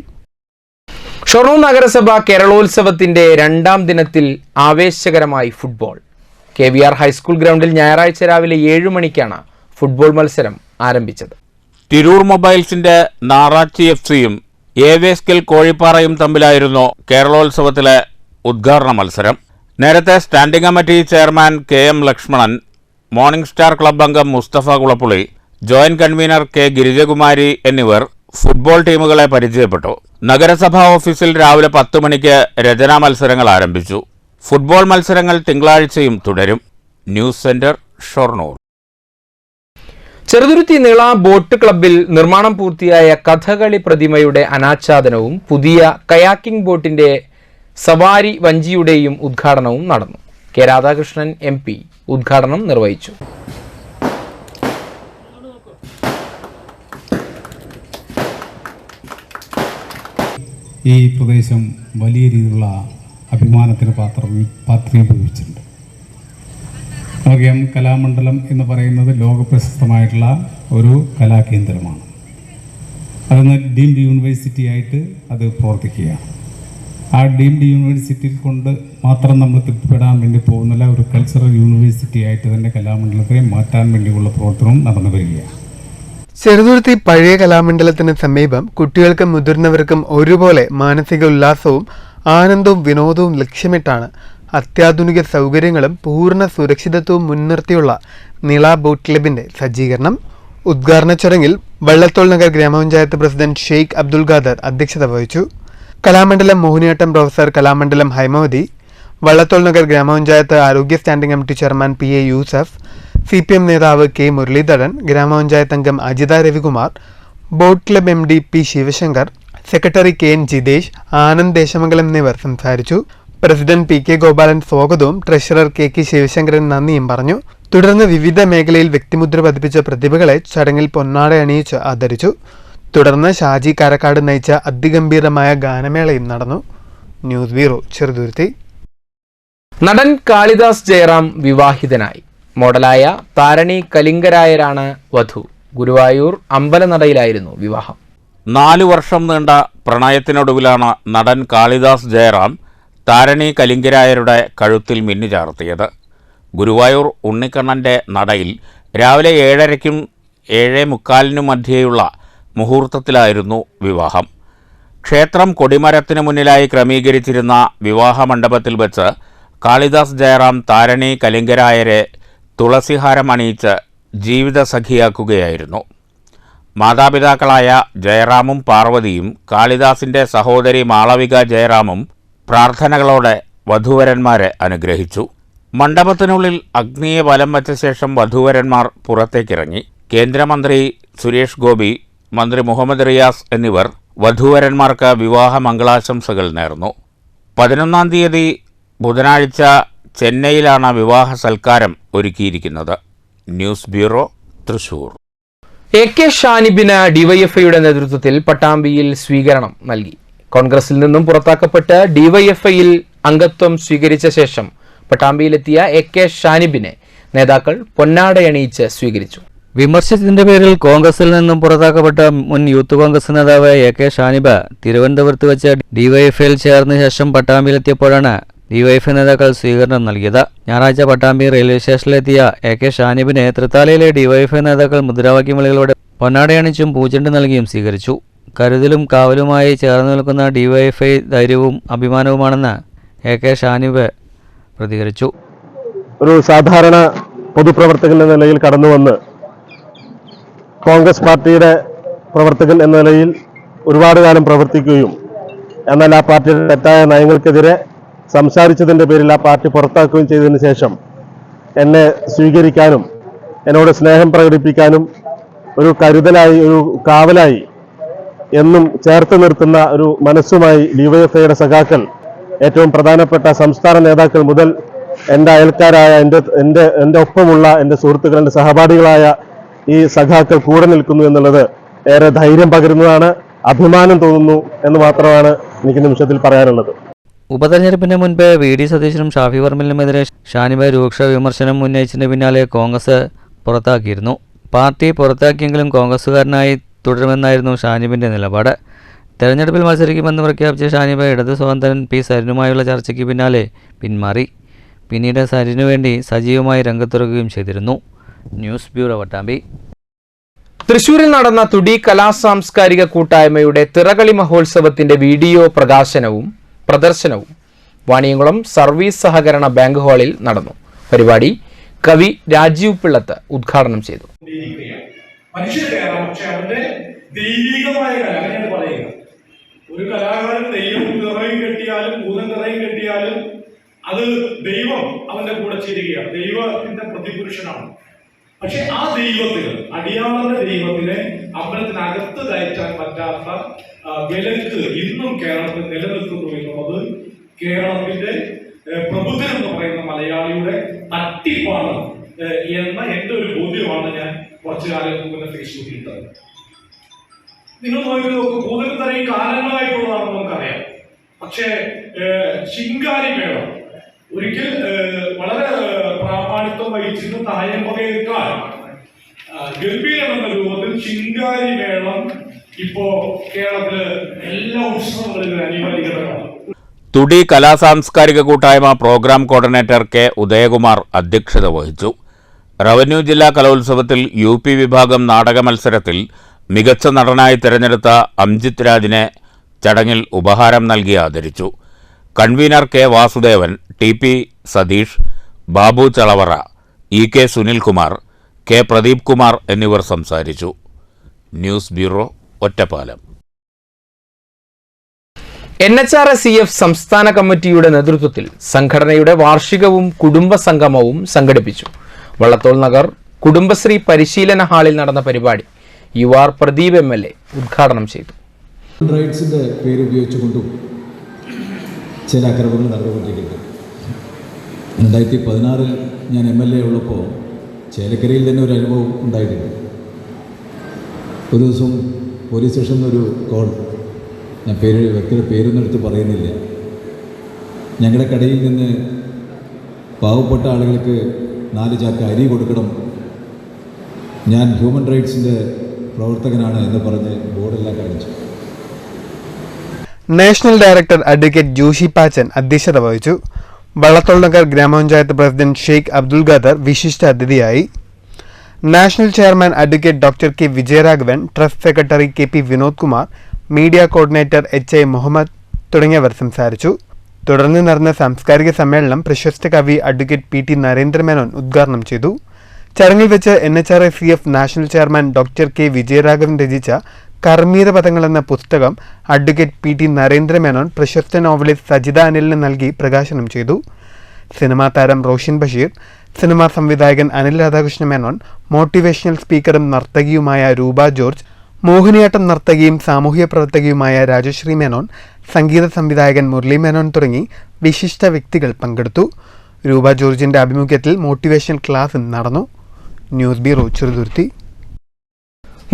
ഷൊർണൂർ നഗരസഭ കേരളോത്സവത്തിന്റെ 2ാം ദിനത്തിൽ ആവേശകരമായി ഫുട്ബോൾ. KVR ഹൈസ്കൂൾ ഗ്രൗണ്ടിൽ ഞായറാഴ്ച രാവിലെ 7 മണിക്കാണ് ഫുട്ബോൾ മത്സരം ആരംഭിച്ചത്. തിരൂർ മൊബൈൽസിന്റെ നാറാച്ചി FCയും AVSKL കോഴിപ്പാറയും തമ്മിലായിരുന്നു കേരളോത്സവത്തിലെ ഉദ്ഘാടന മത്സരം. നേരത്തെ standing committee chairman KM Lakshmanan, morning star club അംഗം Musthafa Kulappuli, joint convenor K Girijakumari എന്നിവർ ഫുട്ബോൾ ടീമുകളെ പരിചയപ്പെട്ടു. നഗരസഭാ ഓഫീസിൽ രാവിലെ 10 മണിക്ക് രചനാ മത്സരങ്ങൾ ആരംഭിച്ചു. ഫുട്ബോൾ മത്സരങ്ങൾ തിങ്കളാഴ്ചയും തുടരും. News centre, Shoranur. ചെറുതുരുത്തി നീള ബോട്ട് ക്ലബ്ബിൽ നിർമ്മാണം പൂർത്തിയായ കഥകളി പ്രതിമയുടെ അനാച്ഛാദനവും പുതിയ കയാക്കിംഗ് ബോട്ടിന്റെ സവാരി വഞ്ചിയുടെയും ഉദ്ഘാടനവും നടന്നു. K രാധാകൃഷ്ണൻ MP ഉദ്ഘാടനം നിർവഹിച്ചു. ഈ പ്രദേശം വലിയ രീതിയിലുള്ള അഭിമാനത്തിന് പാത്രീഭവിച്ചിട്ടുണ്ട്. നമുക്കറിയാം, കലാമണ്ഡലം എന്ന് പറയുന്നത് ലോകപ്രശസ്തമായിട്ടുള്ള ഒരു കലാകേന്ദ്രമാണ്. അതൊന്ന് ഡീംഡ് യൂണിവേഴ്സിറ്റി ആയിട്ട് അത് പ്രവർത്തിക്കുകയാണ്. ആ ഡീംഡ് യൂണിവേഴ്സിറ്റിയിൽ കൊണ്ട് മാത്രം നമ്മൾ തൃപ്തിപ്പെടാൻ വേണ്ടി പോകുന്നില്ല, ഒരു കൾച്ചറൽ യൂണിവേഴ്സിറ്റി ആയിട്ട് തന്നെ കലാമണ്ഡലത്തെ മാറ്റാൻ വേണ്ടിയുള്ള പ്രവർത്തനവും നടന്നു വരികയാണ്. ചെറുതുരുത്തി പഴയ കലാമണ്ഡലത്തിന് സമീപം കുട്ടികൾക്കും മുതിർന്നവർക്കും ഒരുപോലെ മാനസിക ഉല്ലാസവും ആനന്ദവും വിനോദവും ലക്ഷ്യമിട്ടാണ് അത്യാധുനിക സൗകര്യങ്ങളും പൂർണ്ണ സുരക്ഷിതത്വവും മുൻനിർത്തിയുള്ള നീള ബോട്ട് ക്ലബിന്റെ സജ്ജീകരണം. ഉദ്ഘാടന ചടങ്ങിൽ വള്ളത്തോൾ നഗർ ഗ്രാമപഞ്ചായത്ത് പ്രസിഡന്റ് ഷെയ്ഖ് അബ്ദുൽ ഖാദർ അധ്യക്ഷത വഹിച്ചു. കലാമണ്ഡലം മോഹിനിയാട്ടം പ്രൊഫസർ, കലാമണ്ഡലം ഹൈമവതി, വള്ളത്തോൾ നഗർ ഗ്രാമപഞ്ചായത്ത് ആരോഗ്യ standing committee chairman PA Yusuf, CPM നേതാവ് K മുരളീധരൻ, ഗ്രാമപഞ്ചായത്ത് അംഗം Ajitha Ravikumar, boat club MD P Sivasankar, secretary KN Jithesh, Anand Desamangalam എന്നിവർ സംസാരിച്ചു. പ്രസിഡന്റ് PK ഗോപാലൻ സ്വാഗതവും ട്രഷറർ KK ശിവശങ്കരൻ നന്ദിയും പറഞ്ഞു. തുടർന്ന് വിവിധ മേഖലയിൽ വ്യക്തിമുദ്ര പതിപ്പിച്ച പ്രതിഭകളെ ചടങ്ങിൽ പൊന്നാട അണിയിച്ച് ആദരിച്ചു. തുടർന്ന് ഷാജി കാരക്കാട് നയിച്ച അതിഗംഭീരമായ ഗാനമേളയും നടന്നു. News bureau, Cheruthuruthy. നടൻ കാളിദാസ് ജയറാം വിവാഹിതനായി. മോഡലായ താരണി കലിംഗരായരാണ് വധു. ഗുരുവായൂർ അമ്പലനടയിലായിരുന്നു വിവാഹം. 4 വർഷം നീണ്ട പ്രണയത്തിനൊടുവിലാണ് നടൻ കാളിദാസ് ജയറാം താരണി കലിംഗരായരുടെ കഴുത്തിൽ മിന്നുചാർത്തിയത്. ഗുരുവായൂർ ഉണ്ണിക്കണ്ണൻ്റെ നടയിൽ രാവിലെ 7:30-നും 7:45-നും മധ്യേയുള്ള മുഹൂർത്തത്തിലായിരുന്നു വിവാഹം. ക്ഷേത്രം കൊടിമരത്തിന് മുന്നിലായി ക്രമീകരിച്ചിരുന്ന വിവാഹ മണ്ഡപത്തിൽ വെച്ച് കാളിദാസ് ജയറാം താരണി കലിംഗരായരെ തുളസിഹാരം അണിയിച്ച് ജീവിതസഖിയാക്കുകയായിരുന്നു. മാതാപിതാക്കളായ ജയറാമും പാർവതിയും കാളിദാസിൻ്റെ സഹോദരി മാളവിക ജയറാമും പ്രാർത്ഥനകളോടെ വധൂവരന്മാരെ അനുഗ്രഹിച്ചു. മണ്ഡപത്തിനുള്ളിൽ അഗ്നിയെ വലം വച്ച ശേഷം വധൂവരന്മാർ പുറത്തേക്കിറങ്ങി. കേന്ദ്രമന്ത്രി സുരേഷ് ഗോപി, മന്ത്രി മുഹമ്മദ് റിയാസ് എന്നിവർ വധൂവരന്മാർക്ക് വിവാഹ മംഗളാശംസകൾ നേർന്നു. 11-ാം തീയതി ബുധനാഴ്ച ചെന്നൈയിലാണ് വിവാഹ സൽക്കാരം ഒരുക്കിയിരിക്കുന്നത്. News bureau, Thrissur. AK ഷാനിബിന് ഡിവൈഎഫ്ഐയുടെ നേതൃത്വത്തിൽ പട്ടാമ്പിയിൽ സ്വീകരണം നൽകി. കോൺഗ്രസിൽ നിന്നും പുറത്താക്കപ്പെട്ട് ഡിവൈഎഫ്ഐയിൽ അംഗത്വം സ്വീകരിച്ച ശേഷം പട്ടാമ്പിയിലെത്തിയ AK ഷാനിബിനെ നേതാക്കൾ പൊന്നാടയണിയിച്ച് സ്വീകരിച്ചു. വിമർശനത്തിന്റെ പേരിൽ കോൺഗ്രസിൽ നിന്നും പുറത്താക്കപ്പെട്ട മുൻ യൂത്ത് കോൺഗ്രസ് നേതാവ് AK ഷാനിബ തിരുവനന്തപുരത്ത് വെച്ച് ഡിവൈഎഫ്ഐയിൽ ചേർന്ന ശേഷം പട്ടാമ്പിയിലെത്തിയപ്പോഴാണ് ഡിവൈഎഫ്ഐ നേതാക്കൾ സ്വീകരണം നൽകിയത്. ഞായറാഴ്ച പട്ടാമ്പി റെയിൽവേ സ്റ്റേഷനിലെത്തിയ AK ഷാനിബിനെ തൃത്താലയിലെ ഡിവൈഎഫ്ഐ നേതാക്കൾ മുദ്രാവാക്യം വിളികളോടെ പൊന്നാടയണിച്ചും പൂച്ചെണ്ട് നൽകിയും സ്വീകരിച്ചു. കരുതലും കാവലുമായി ചേർന്ന് നിൽക്കുന്ന ഡിവൈഎഫ്ഐ ധൈര്യവും അഭിമാനവുമാണെന്ന് AK ഷാനിബ് പ്രതികരിച്ചു. ഒരു സാധാരണ പൊതുപ്രവർത്തകൻ എന്ന നിലയിൽ കടന്നുവന്ന് കോൺഗ്രസ് പാർട്ടിയുടെ പ്രവർത്തകൻ എന്ന നിലയിൽ ഒരുപാട് കാലം പ്രവർത്തിക്കുകയും എന്നാൽ ആ പാർട്ടിയുടെ തെറ്റായ നയങ്ങൾക്കെതിരെ സംസാരിച്ചതിൻ്റെ പേരിൽ ആ പാർട്ടി പുറത്താക്കുകയും ചെയ്തതിന് ശേഷം എന്നെ സ്വീകരിക്കാനും എന്നോട് സ്നേഹം പ്രകടിപ്പിക്കാനും ഒരു കരുതലായി ഒരു കാവലായി എന്നും ചേർത്ത് നിർത്തുന്ന ഒരു മനസ്സുമായി ഡിവൈഎഫ്ഐയുടെ സഖാക്കൾ, ഏറ്റവും പ്രധാനപ്പെട്ട സംസ്ഥാന നേതാക്കൾ മുതൽ എൻ്റെ അയൽക്കാരായ എൻ്റെ ഒപ്പമുള്ള എൻ്റെ സുഹൃത്തുക്കൾ, എൻ്റെ സഹപാഠികളായ ഈ സഖാക്കൾ കൂടെ നിൽക്കുന്നു എന്നുള്ളത് ഏറെ ധൈര്യം പകരുന്നതാണ്, അഭിമാനം തോന്നുന്നു എന്ന് മാത്രമാണ് എനിക്ക് നിമിഷത്തിൽ പറയാനുള്ളത്. ഉപതെരഞ്ഞെടുപ്പിന് മുൻപ് VD സതീശനും ഷാഫി പറമ്പിലിനുമെതിരെ ഷാനിബ രൂക്ഷ വിമർശനം ഉന്നയിച്ചതിന് പിന്നാലെ കോൺഗ്രസ് പുറത്താക്കിയിരുന്നു. പാർട്ടി പുറത്താക്കിയെങ്കിലും കോൺഗ്രസുകാരനായി തുടരുമെന്നായിരുന്നു ഷാനിബിന്റെ നിലപാട്. തെരഞ്ഞെടുപ്പിൽ മത്സരിക്കുമെന്ന് പ്രഖ്യാപിച്ച ഷാനിബ ഇടത് സ്വതന്ത്രൻ P സരിനുമായുള്ള ചർച്ചയ്ക്ക് പിന്നാലെ പിന്മാറി. പിന്നീട് സരിനു വേണ്ടി സജീവമായി രംഗത്തിറങ്ങുകയും ചെയ്തിരുന്നു. News bureau, Pattambi. തൃശൂരിൽ നടന്ന തുടി കലാസാംസ്കാരിക കൂട്ടായ്മയുടെ തിറകളി മഹോത്സവത്തിന്റെ വീഡിയോ പ്രദർശനവും വാണിയംകുളം സർവീസ് സഹകരണ ബാങ്ക് ഹാളിൽ നടന്നു. പരിപാടി കവി രാജീവ് പിള്ളത്ത് ഉദ്ഘാടനം ചെയ്തു. ദൈവികമായ കല അങ്ങനെയാണ് പറയുക. ഒരു കലാകാരൻ ദൈവം നിറയും കെട്ടിയാലും ഭൂതം നിറയും കെട്ടിയാലും അത് ദൈവം അവന്റെ കൂടെ ചേരുകയാണ്. ദൈവത്തിന്റെ പ്രതിപുരുഷനാണ്. പക്ഷെ ആ ദൈവത്തിന്, അടിയാളന്റെ ദൈവത്തിനെ അമ്പലത്തിനകത്ത് കയറ്റാൻ പറ്റാത്ത വിലക്ക് ഇന്നും കേരളത്തിൽ നിലനിൽക്കുന്നു എന്നുള്ളത് കേരളത്തിന്റെ പ്രബുദ്ധൻ എന്ന് പറയുന്ന മലയാളിയുടെ തട്ടിപ്പാണ് എന്ന എന്റെ ഒരു ബോധ്യമാണ് ഞാൻ കുറച്ചു കാലം മുമ്പ് ഫേസ്ബുക്കിൽ ഇട്ടത്. നിങ്ങൾ നോക്കി ഭൂതം തറയും കാലങ്ങളായിട്ടുള്ളതാണെന്ന് നമുക്കറിയാം. പക്ഷേ ശിങ്കാരി മേളം ഒരിക്കൽ വളരെ പ്രാമാണിത്വം വഹിച്ചിരുന്ന തായമ്പകയേക്കാൾ ഗംഭീരം എന്ന രൂപത്തിൽ ശിങ്കാരി മേളം ഇപ്പോ കേരളത്തില് എല്ലാ ഉത്സവങ്ങളിലും അനിവാര്യമാണ്. തുടി കലാസാംസ്കാരിക കൂട്ടായ്മ പ്രോഗ്രാം കോർഡിനേറ്റർ K ഉദയകുമാർ അധ്യക്ഷത വഹിച്ചു. റവന്യൂ ജില്ലാ കലോത്സവത്തിൽ UP വിഭാഗം നാടക മത്സരത്തിൽ മികച്ച നടനായി തിരഞ്ഞെടുത്ത അംജിത് രാജിനെ ചടങ്ങിൽ ഉപഹാരം നൽകി ആദരിച്ചു. Convener K Vasudevan, TP Satheesh, Babu Chalavara, EK Sunilkumar, K Pradeep Kumar എന്നിവർ സംസാരിച്ചു. News bureau, Ottapalam. NHRCF സംസ്ഥാന കമ്മിറ്റിയുടെ നേതൃത്വത്തിൽ സംഘടനയുടെ വാർഷികവും കുടുംബ സംഗമവും സംഘടിപ്പിച്ചു. വള്ളത്തോൾ നഗർ കുടുംബശ്രീ പരിശീലന ഹാളിൽ നടന്ന പരിപാടി UR പ്രദീപ് MLA ഉദ്ഘാടനം ചെയ്തു. റൈറ്റ്സിൻ്റെ പേര് ഉപയോഗിച്ചുകൊണ്ടും ചില അക്രമങ്ങൾ നടന്നുകൊണ്ടിരിക്കുന്നത്. 2016 ഞാൻ MLA ഉള്ളപ്പോൾ ചേലക്കരയിൽ തന്നെ ഒരു അനുഭവം ഉണ്ടായിട്ടുണ്ട്. ഒരു ദിവസം പോലീസ് സ്റ്റേഷനിൽ ഒരു കോൾ, ഞാൻ വ്യക്തിയുടെ പേരൊന്നും എടുത്ത് പറയുന്നില്ല. ഞങ്ങളുടെ കടയിൽ നിന്ന് പാവപ്പെട്ട ആളുകൾക്ക് 4 ചാക്ക് അരി കൊടുക്കണം, ഞാൻ ഹ്യൂമൻ റൈറ്റ്സിൻ്റെ പ്രവർത്തകനാണ് എന്ന് പറഞ്ഞ് ബോർഡെല്ലാം കാണിച്ചു. National director advocate Joshy Pachan അധ്യക്ഷത വഹിച്ചു. വള്ളത്തോൾ നഗർ ഗ്രാമപഞ്ചായത്ത് പ്രസിഡന്റ് ഷെയ്ഖ് അബ്ദുൽ ഖാദർ വിശിഷ്ട അതിഥിയായി. National chairman advocate doctor K Vijayaraghavan, trust secretary KP Vinod Kumar, media coordinator HI Muhammed തുടങ്ങിയവർ സംസാരിച്ചു. തുടർന്ന് നടന്ന സാംസ്കാരിക സമ്മേളനം പ്രശസ്ത കവി അഡ്വക്കേറ്റ് PT നരേന്ദ്രമേനോൻ ഉദ്ഘാടനം ചെയ്തു. ചടങ്ങിൽ വെച്ച് NHRCF national chairman doctor K Vijayaraghavan രചിച്ച കർമ്മീര പദങ്ങൾ എന്ന പുസ്തകം അഡ്വക്കേറ്റ് PT നരേന്ദ്രമേനോൻ പ്രശസ്ത നോവലിസ്റ്റ് സജിത അനിലിന് നൽകി പ്രകാശനം ചെയ്തു. സിനിമാ താരം റോഷൻ ബഷീർ, സിനിമാ സംവിധായകൻ അനിൽ രാധാകൃഷ്ണ മേനോൻ, മോട്ടിവേഷണൽ സ്പീക്കറും നർത്തകിയുമായ രൂപ ജോർജ്, മോഹിനിയാട്ടം നർത്തകിയും സാമൂഹ്യ പ്രവർത്തകയുമായ രാജശ്രീ മേനോൻ, സംഗീത സംവിധായകൻ മുരളി മേനോൻ തുടങ്ങി വിശിഷ്ട വ്യക്തികൾ പങ്കെടുത്തു. രൂപ ജോർജിന്റെ ആഭിമുഖ്യത്തിൽ മോട്ടിവേഷൻ ക്ലാസ് നടന്നു. News bureau, Cheruthuruthy.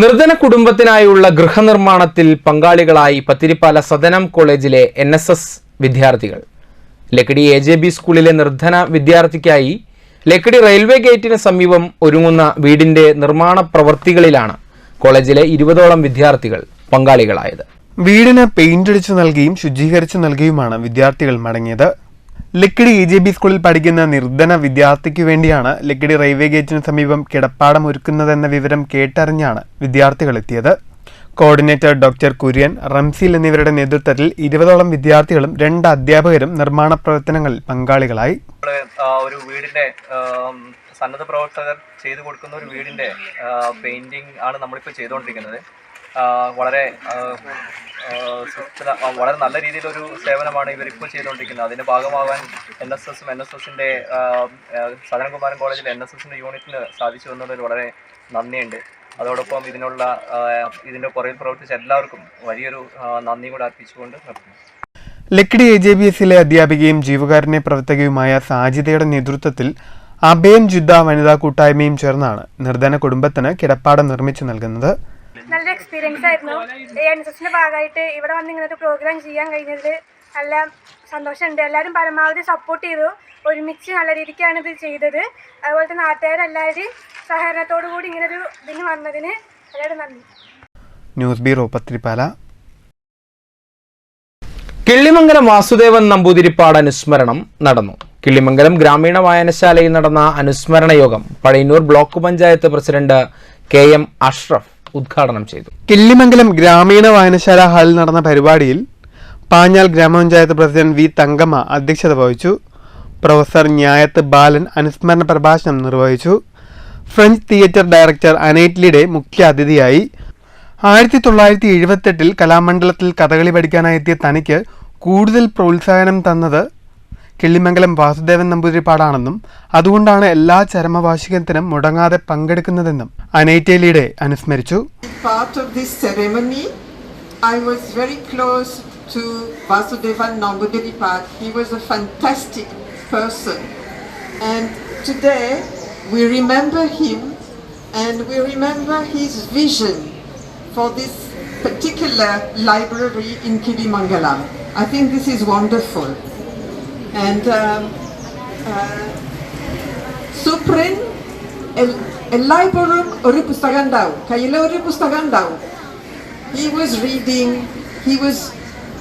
നിർധന കുടുംബത്തിനായുള്ള ഗൃഹനിർമ്മാണത്തിൽ പങ്കാളികളായി പത്തിരിപ്പാല സദനം കോളേജിലെ NSS വിദ്യാർത്ഥികൾ. ലക്കിടി AJB സ്കൂളിലെ നിർധന വിദ്യാർത്ഥിക്കായി ലക്കിടി റെയിൽവേ ഗേറ്റിന് സമീപം ഒരുങ്ങുന്ന വീടിന്റെ നിർമ്മാണ പ്രവൃത്തികളിലാണ് കോളേജിലെ 20ഓളം വിദ്യാർത്ഥികൾ പങ്കാളികളായത്. വീടിന് പെയിന്റ് അടിച്ചു നൽകിയും ശുചീകരിച്ചു നൽകിയുമാണ് വിദ്യാർത്ഥികൾ മടങ്ങിയത്. ലക്കിടി EJB സ്കൂളിൽ പഠിക്കുന്ന നിർധന വിദ്യാർത്ഥിക്ക് വേണ്ടിയാണ് ലക്കിടി റെയിൽവേ ഗേറ്റിന് സമീപം കിടപ്പാടം ഒരുക്കുന്നതെന്ന വിവരം കേട്ടറിഞ്ഞാണ് വിദ്യാർത്ഥികൾ എത്തിയത്. കോർഡിനേറ്റർ ഡോക്ടർ കുര്യൻ, റംസീൽ എന്നിവരുടെ നേതൃത്വത്തിൽ 20ഓളം വിദ്യാർത്ഥികളും 2 അധ്യാപകരും നിർമ്മാണ പ്രവർത്തനങ്ങളിൽ പങ്കാളികളായി. ഒരു വീടിന്റെ സന്നദ്ധ പ്രവർത്തകർ ചെയ്തു കൊടുക്കുന്ന ഒരു വീടിന്റെ പെയിന്റിംഗ് ആണ് നമ്മളിപ്പോൾ ചെയ്തുകൊണ്ടിരിക്കുന്നത്. വളരെ നല്ല രീതിയിലൊരു സേവനമാണ് ഇവരിപ്പോൾ ചെയ്തുകൊണ്ടിരിക്കുന്നത്. അതിൻ്റെ ഭാഗമാകാൻ NSSും NSSന്റെ സദനകുമാരൻ കോളേജിലെ NSSന്റെ യൂണിറ്റിന് സാധിച്ചു എന്നതിൽ വളരെ നന്ദിയുണ്ട്. അതോടൊപ്പം ഇതിൻ്റെ പുറകിൽ പ്രവർത്തിച്ച എല്ലാവർക്കും വലിയൊരു നന്ദി കൂടെ അർപ്പിച്ചുകൊണ്ട് നിർത്തുന്നു. ലക്കിടി AJBSലെ അധ്യാപികയും ജീവകാരുണ്യ പ്രവർത്തകയുമായ സാജിദയുടെ നേതൃത്വത്തിൽ അഭയം ജിദ്ദ വനിതാ കൂട്ടായ്മയും ചേർന്നാണ് നിർധന കുടുംബത്തിന് കിടപ്പാടം നിർമ്മിച്ചു നൽകുന്നത്. നല്ലൊരു എക്സ്പീരിയൻസ് ആയിരുന്നു. NSSന്റെ ഭാഗമായിട്ട് ഇവിടെ വന്ന് ഇങ്ങനെ ഒരു പ്രോഗ്രാം ചെയ്യാൻ കഴിഞ്ഞതിൽ നല്ല സന്തോഷമുണ്ട്. എല്ലാവരും പരമാവധി സപ്പോർട്ട് ചെയ്തു. ഒരുമിച്ച് നല്ല രീതിക്കാണ് ഇത് ചെയ്തത്. അതുപോലെ നാട്ടുകാരെല്ലാവരും സഹകരണത്തോടു കൂടി ഇങ്ങനൊരു ഇതിന് വന്നതിന് എല്ലാവരും നന്ദി. News bureau, Pathirippala. കിള്ളിമംഗലം വാസുദേവൻ നമ്പൂതിരിപ്പാട് അനുസ്മരണം നടന്നു. കിള്ളിമംഗലം ഗ്രാമീണ വായനശാലയിൽ നടന്ന അനുസ്മരണ യോഗം Pazhayannur block panchayat president KM Ashraf ഉദ്ഘാടനം ചെയ്തു. കിള്ളിമംഗലം ഗ്രാമീണ വായനശാല ഹാളിൽ നടന്ന പരിപാടിയിൽ പാഞ്ഞാൽ ഗ്രാമപഞ്ചായത്ത് പ്രസിഡന്റ് V തങ്കമ്മ അധ്യക്ഷത വഹിച്ചു. പ്രൊഫസർ ന്യായത്ത് ബാലൻ അനുസ്മരണ പ്രഭാഷണം നിർവഹിച്ചു. ഫ്രഞ്ച് തിയേറ്റർ ഡയറക്ടർ അനേറ്റ്ലിയുടെ മുഖ്യ അതിഥിയായി. 1978 കലാമണ്ഡലത്തിൽ കഥകളി പഠിക്കാനായി എത്തിയ തനിക്ക് കൂടുതൽ പ്രോത്സാഹനം തന്നത് കിള്ളിമംഗലം വാസുദേവൻ നമ്പൂതിരിപ്പാടാണെന്നും അതുകൊണ്ടാണ് എല്ലാ ചരമവാർഷികത്തിനും മുടങ്ങാതെ പങ്കെടുക്കുന്നതെന്നും അനേറ്റേലിയുടെ അനുസ്മരിച്ചു. Part of this ceremony, I was very close to Vasudevan Namboodiripad. He was a fantastic person, and today we remember him and we remember his vision for this particular library in Kilimangalam. I think this is wonderful. And Suprin എല്ലായ്പ്പോഴും ഒരു പുസ്തകം ഉണ്ടാവും, കയ്യിൽ ഒരു പുസ്തകം ഉണ്ടാവും. He was reading, he was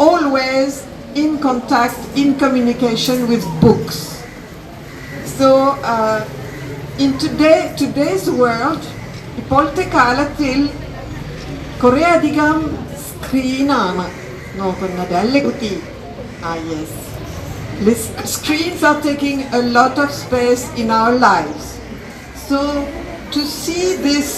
always in contact, in communication with books. So in today's world, ഇപ്പോഴത്തെ കാലത്തിൽ കുറേ അധികം സ്ക്രീനാണ് നോക്കുന്നത് അല്ലേ കുട്ടി? Yes. Screens are taking a lot of space in our lives. So to see this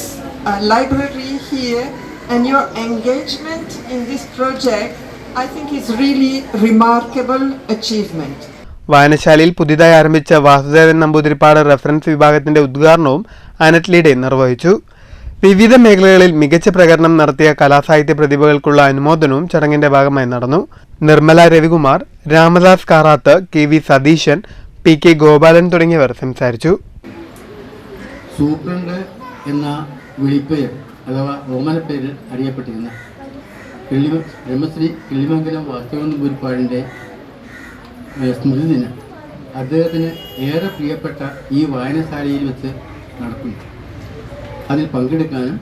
library here and your engagement in this project, I think is really remarkable achievement. വായനശാലയിൽ പുതിയതായി ആരംഭിച്ച വാസുദേവൻ നമ്പൂതിരിപ്പാട് റെഫറൻസ് വിഭാഗത്തിന്റെ ഉദ്ഘാടനവും അനറ്റ്ലിയുടെ നിർവഹിച്ചു. വിവിധ മേഖലകളിൽ മികച്ച പ്രകടനം നടത്തിയ കലാസാഹിത്യ പ്രതിഭകൾക്കുള്ള അനുമോദനവും ചടങ്ങിന്റെ ഭാഗമായി നടന്നു. നിർമ്മല രവികുമാർ, രാമദാസ് കാറാത്ത്, KV സതീശൻ, PK ഗോപാലൻ തുടങ്ങിയവർ സംസാരിച്ചു. സൂപ്രണ്ട് എന്ന വിളിപ്പേര് അഥവാ ഓമനപ്പേരിൽ അറിയപ്പെട്ടിരുന്ന ബ്രഹ്മശ്രീ കിള്ളിമംഗലം വാസുദേവൻ നമ്പൂതിരിപ്പാടിൻ്റെ സ്മൃതി ദിനം അദ്ദേഹത്തിന് ഏറെ പ്രിയപ്പെട്ട ഈ വായനശാലയിൽ വെച്ച് നടക്കുന്നു. അതിൽ പങ്കെടുക്കാനും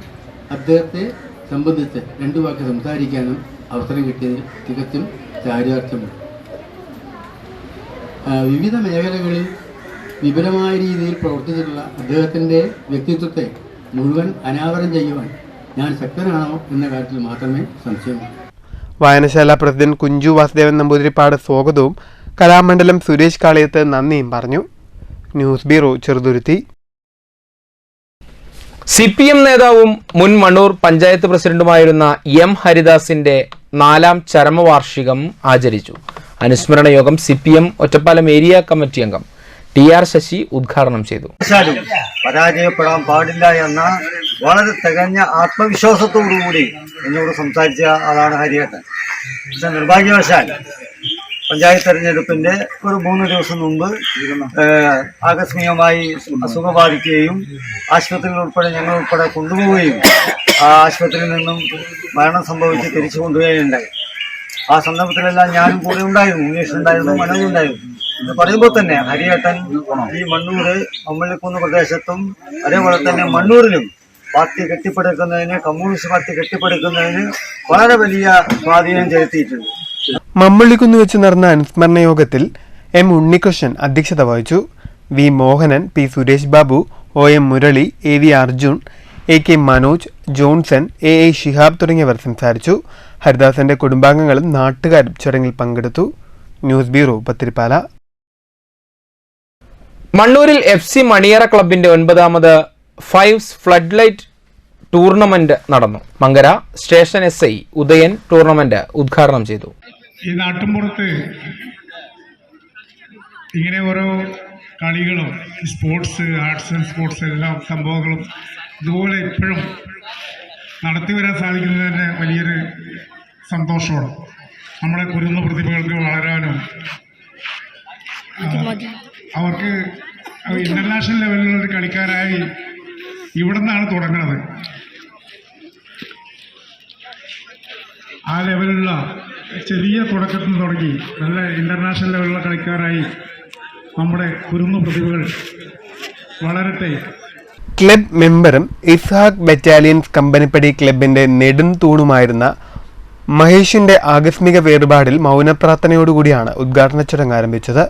അദ്ദേഹത്തെ സംബന്ധിച്ച് 2 വാക്ക് സംസാരിക്കാനും അവസരം കിട്ടിയതിൽ തികച്ചും ചാരിതാർത്ഥ്യമുണ്ട്. വിവിധ മേഖലകളിൽ വിപുലമായ രീതിയിൽ പ്രവർത്തിച്ചിട്ടുള്ള അദ്ദേഹത്തിൻ്റെ വ്യക്തിത്വത്തെ മുഴുവൻ അനാവരണം ചെയ്യുവാൻ ഞാൻ ശക്തനാണോ എന്ന കാര്യത്തിൽ മാത്രമേ സംശയമുള്ളൂ. വായനശാല പ്രസിഡന്റ് കുഞ്ചു വാസുദേവൻ നമ്പൂതിരിപ്പാട് സ്വാഗതവും കലാമണ്ഡലം സുരേഷ് കാളിയത്ത് നന്ദിയും പറഞ്ഞു. News bureau, Cheruthuruthy. CPM നേതാവും മുൻ മണ്ണൂർ പഞ്ചായത്ത് പ്രസിഡന്റുമായിരുന്ന M ഹരിദാസിന്റെ 4ാം ചരമവാർഷികം ആചരിച്ചു. അനുസ്മരണ യോഗം CPM ഒറ്റപ്പാലം ഏരിയ കമ്മിറ്റി അംഗം TR ശശി ഉദ്ഘാടനം ചെയ്തു. പരാജയപ്പെടാൻ പാടില്ല എന്ന വളരെ തികഞ്ഞ ആത്മവിശ്വാസത്തോടുകൂടി എന്നോട് സംസാരിച്ച ആളാണ് ഹരിയേട്ടൻ. പക്ഷെ നിർഭാഗ്യവശാൽ പഞ്ചായത്ത് തെരഞ്ഞെടുപ്പിന്റെ ഒരു 3 ദിവസം മുമ്പ് ആകസ്മികമായി അസുഖം ബാധിക്കുകയും ആശുപത്രിയിൽ ഉൾപ്പെടെ ഞങ്ങൾ ഉൾപ്പെടെ കൊണ്ടുപോവുകയും ആ ആശുപത്രിയിൽ നിന്നും മരണം സംഭവിച്ച് തിരിച്ചു കൊണ്ടുപോവുകയുണ്ടായി. ആ സന്ദർഭത്തിലെല്ലാം ഞാനും കൂടെ ഉണ്ടായിരുന്നു, ഉമേഷ് ഉണ്ടായിരുന്നു, മനോജ് ഉണ്ടായിരുന്നു. എന്ന് പറയുമ്പോൾ തന്നെ ഹരിയേട്ടൻ ഈ മണ്ണൂര് അമ്മള്ളിക്കുന്ന് പ്രദേശത്തും അതേപോലെ തന്നെ മണ്ണൂരിലും പാർട്ടി കെട്ടിപ്പടുക്കുന്നതിന്, കമ്മ്യൂണിസ്റ്റ് പാർട്ടി കെട്ടിപ്പടുക്കുന്നതിന് വളരെ വലിയ സ്വാധീനം ചെലുത്തിയിട്ടുണ്ട്. മമ്മള്ളിക്കുന്ന് വെച്ച് നടന്ന അനുസ്മരണ യോഗത്തിൽ എം ഉണ്ണികൃഷ്ണൻ അധ്യക്ഷത വഹിച്ചു. V Mohanan, P Suresh Babu, O M Murali, A V Arjun, A K Manoj, Johnson, A A Shihab തുടങ്ങിയവർ സംസാരിച്ചു. ഹരിദാസന്റെ കുടുംബാംഗങ്ങളും നാട്ടുകാരും ചടങ്ങിൽ പങ്കെടുത്തു. News bureau, Pathirippala. മണ്ണൂരിൽ FC മണിയറ ക്ലബിന്റെ 9ാമത് ഫൈവ്സ് ഫ്ലഡ് ലൈറ്റ് ടൂർണമെന്റ് നടന്നു. Mankara station SI Udayan tournament ഉദ്ഘാടനം ചെയ്തു. ഈ നാട്ടിൻപുറത്ത് ഇങ്ങനെ ഓരോ കളികളും സ്പോർട്സ്, ആർട്സ് ആൻഡ് സ്പോർട്സ് എല്ലാ സംഭവങ്ങളും ഇതുപോലെ ഇപ്പോഴും നടത്തി വരാൻ സാധിക്കുന്നത് തന്നെ വലിയൊരു സന്തോഷമാണ്. നമ്മുടെ കുരുന്ന പ്രതിഭകൾക്ക് വളരാനും അവർക്ക് ഇന്റർനാഷണൽ ലെവലിലുള്ള കളിക്കാരായി ഇവിടെ നിന്നാണ് തുടങ്ങുന്നത്. ആ ലെവലുള്ള ചെറിയ തുടക്കത്തിൽ നിന്ന് തുടങ്ങി നല്ല ഇന്റർനാഷണൽ ലെവലിലുള്ള കളിക്കാരായി നമ്മുടെ കുരുന്ന പ്രതിഭകൾ വളരട്ടെ. ക്ലബ് മെമ്പറും ഇസ്ഹാഖ് ബറ്റാലിയൻസ് കമ്പനിപ്പടി ക്ലബിന്റെ നെടും തൂണുമായിരുന്ന മഹേഷിന്റെ ആകസ്മിക വേർപാടിൽ മൗനപ്രാർത്ഥനയോടുകൂടിയാണ് ഉദ്ഘാടന ചടങ്ങ് ആരംഭിച്ചത്.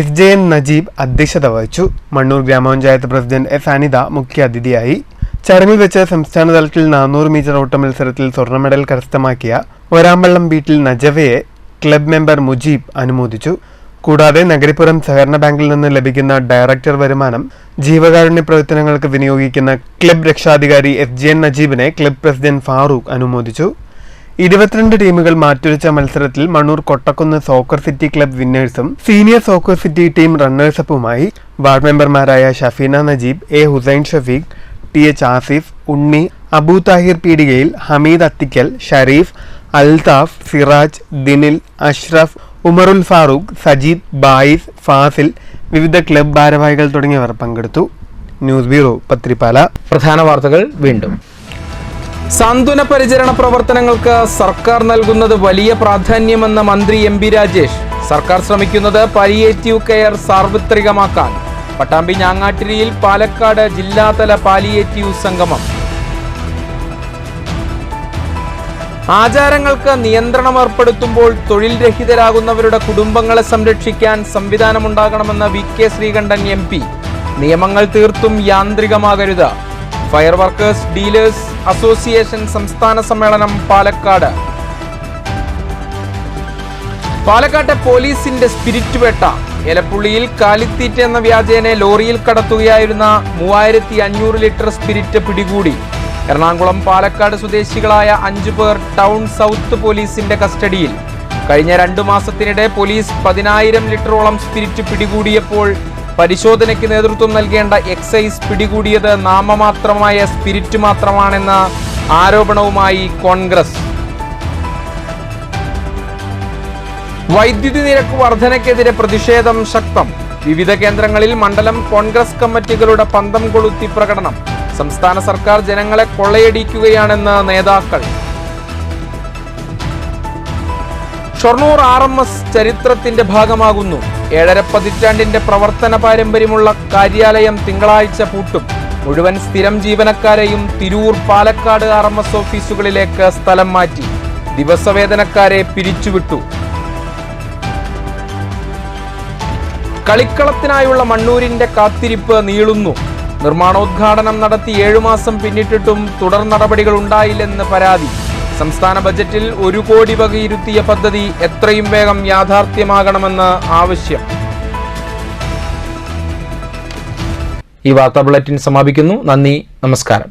SJN നജീബ് അധ്യക്ഷത വഹിച്ചു. മണ്ണൂർ ഗ്രാമപഞ്ചായത്ത് പ്രസിഡന്റ് S അനിത മുഖ്യാതിഥിയായി. ചടങ്ങിൽ വെച്ച് സംസ്ഥാന തലത്തിൽ 400 മീറ്റർ ഓട്ട മത്സരത്തിൽ സ്വർണ്ണ മെഡൽ കരസ്ഥമാക്കിയ ഒരാമ്പള്ളം വീട്ടിൽ നജവയെ ക്ലബ് മെമ്പർ മുജീബ് അനുമോദിച്ചു. കൂടാതെ നഗരിപ്പുറം സഹകരണ ബാങ്കിൽ നിന്ന് ലഭിക്കുന്ന ഡയറക്ടർ വരുമാനം ജീവകാരുണ്യ പ്രവർത്തനങ്ങൾക്ക് വിനിയോഗിക്കുന്ന ക്ലബ് രക്ഷാധികാരി SJN നജീബിനെ ക്ലബ് പ്രസിഡന്റ് ഫാറൂഖ് അനുമോദിച്ചു. 22 ടീമുകൾ മാറ്റുരച്ച മത്സരത്തിൽ Mannur Kottakkunnu soccer city club വിന്നേഴ്സും സീനിയർ സോക്കർ സിറ്റി ടീം റണ്ണേഴ്സപ്പുമായി വാർഡ് മെമ്പർമാരായ ഷഫീന നജീബ്, A ഹുസൈൻ ഷഫീഖ്, TH ആസിഫ്, ഉണ്ണി, അബു താഹിർ പീടികയിൽ, ഹമീദ് അത്തിക്കൽ, ഷരീഫ്, അൽതാഫ്, സിറാജ്, ദിനിൽ, അഷ്റഫ്, ഉമറുൽ ഫാറൂഖ്, സജീദ്, ബായിസ്, ഫാസിൽ, വിവിധ ക്ലബ് ഭാരവാഹികൾ തുടങ്ങിയവർ പങ്കെടുത്തു. News bureau, Pathiripala. പ്രധാന വാർത്തകൾ വീണ്ടും. സാന്ത്വന പരിചരണ പ്രവർത്തനങ്ങൾക്ക് സർക്കാർ നൽകുന്നത് വലിയ പ്രാധാന്യമെന്ന മന്ത്രി MB രാജേഷ്. സർക്കാർ ശ്രമിക്കുന്നത് പാലിയേറ്റീവ് കെയർ സാർവത്രികമാക്കാൻ. പട്ടാമ്പി ഞാങ്ങാട്ടിരിയിൽ പാലക്കാട് ജില്ലാതല പാലിയേറ്റീവ് സംഗമം. ആചാരങ്ങൾക്ക് നിയന്ത്രണം ഏർപ്പെടുത്തുമ്പോൾ തൊഴിൽ രഹിതരാകുന്നവരുടെ കുടുംബങ്ങളെ സംരക്ഷിക്കാൻ സംവിധാനമുണ്ടാകണമെന്ന് VK ശ്രീകണ്ഠൻ MP. നിയമങ്ങൾ തീർത്തും യാന്ത്രികമാകരുത്. ഫയർ വർക്കേഴ്സ് ഡീലേഴ്സ് അസോസിയേഷൻ സംസ്ഥാന സമ്മേളനം പാലക്കാട്. പാലക്കാട്ടെ പോലീസിന്റെ സ്പിരിറ്റ് വേട്ട. എലപ്പുള്ളിയിൽ കാലിത്തീറ്റ എന്ന വ്യാജേനെ ലോറിയിൽ കടത്തുകയായിരുന്ന 3500 ലിറ്റർ സ്പിരിറ്റ് പിടികൂടി. എറണാകുളം പാലക്കാട് സ്വദേശികളായ 5 പേർ ടൗൺ സൗത്ത് പോലീസിന്റെ കസ്റ്റഡിയിൽ. കഴിഞ്ഞ 2 മാസത്തിനിടെ പോലീസ് 10,000 ലിറ്ററോളം സ്പിരിറ്റ് പിടികൂടിയപ്പോൾ പരിശോധനയ്ക്ക് നേതൃത്വം നൽകേണ്ട എക്സൈസ് പിടികൂടിയത് നാമമാത്രമായ സ്പിരിറ്റ് മാത്രമാണെന്ന ആരോപണവുമായി കോൺഗ്രസ്. വൈദ്യുതി നിരക്ക് വർധനയ്ക്കെതിരെ പ്രതിഷേധം ശക്തം. വിവിധ കേന്ദ്രങ്ങളിൽ മണ്ഡലം കോൺഗ്രസ് കമ്മിറ്റികളുടെ പന്തം കൊളുത്തി പ്രകടനം. സംസ്ഥാന സർക്കാർ ജനങ്ങളെ കൊള്ളയടിക്കുകയാണെന്ന് നേതാക്കൾ. ഷൊർണൂർ RMS ചരിത്രത്തിന്റെ ഭാഗമാകുന്നു. 7.5 പതിറ്റാണ്ടിന്റെ പ്രവർത്തന പാരമ്പര്യമുള്ള കാര്യാലയം തിങ്കളാഴ്ച പൂട്ടും. മുഴുവൻ സ്ഥിരം ജീവനക്കാരെയും തിരൂർ, പാലക്കാട് RMS ഓഫീസുകളിലേക്ക് സ്ഥലം മാറ്റി. ദിവസവേതനക്കാരെ പിരിച്ചുവിട്ടു. കളിക്കളത്തിനായുള്ള മണ്ണൂരിന്റെ കാത്തിരിപ്പ് നീളുന്നു. നിർമ്മാണോദ്ഘാടനം നടത്തി 7 മാസം പിന്നിട്ടിട്ടും തുടർ നടപടികൾ ഉണ്ടായില്ലെന്ന് പരാതി. സംസ്ഥാന ബജറ്റിൽ 1 കോടി വകയിരുത്തിയ പദ്ധതി എത്രയും വേഗം യാഥാർത്ഥ്യമാകണമെന്ന് ആവശ്യം. ഈ വാർത്താ ബുള്ളറ്റിൻ സമാപിക്കുന്നു. നന്ദി, നമസ്കാരം.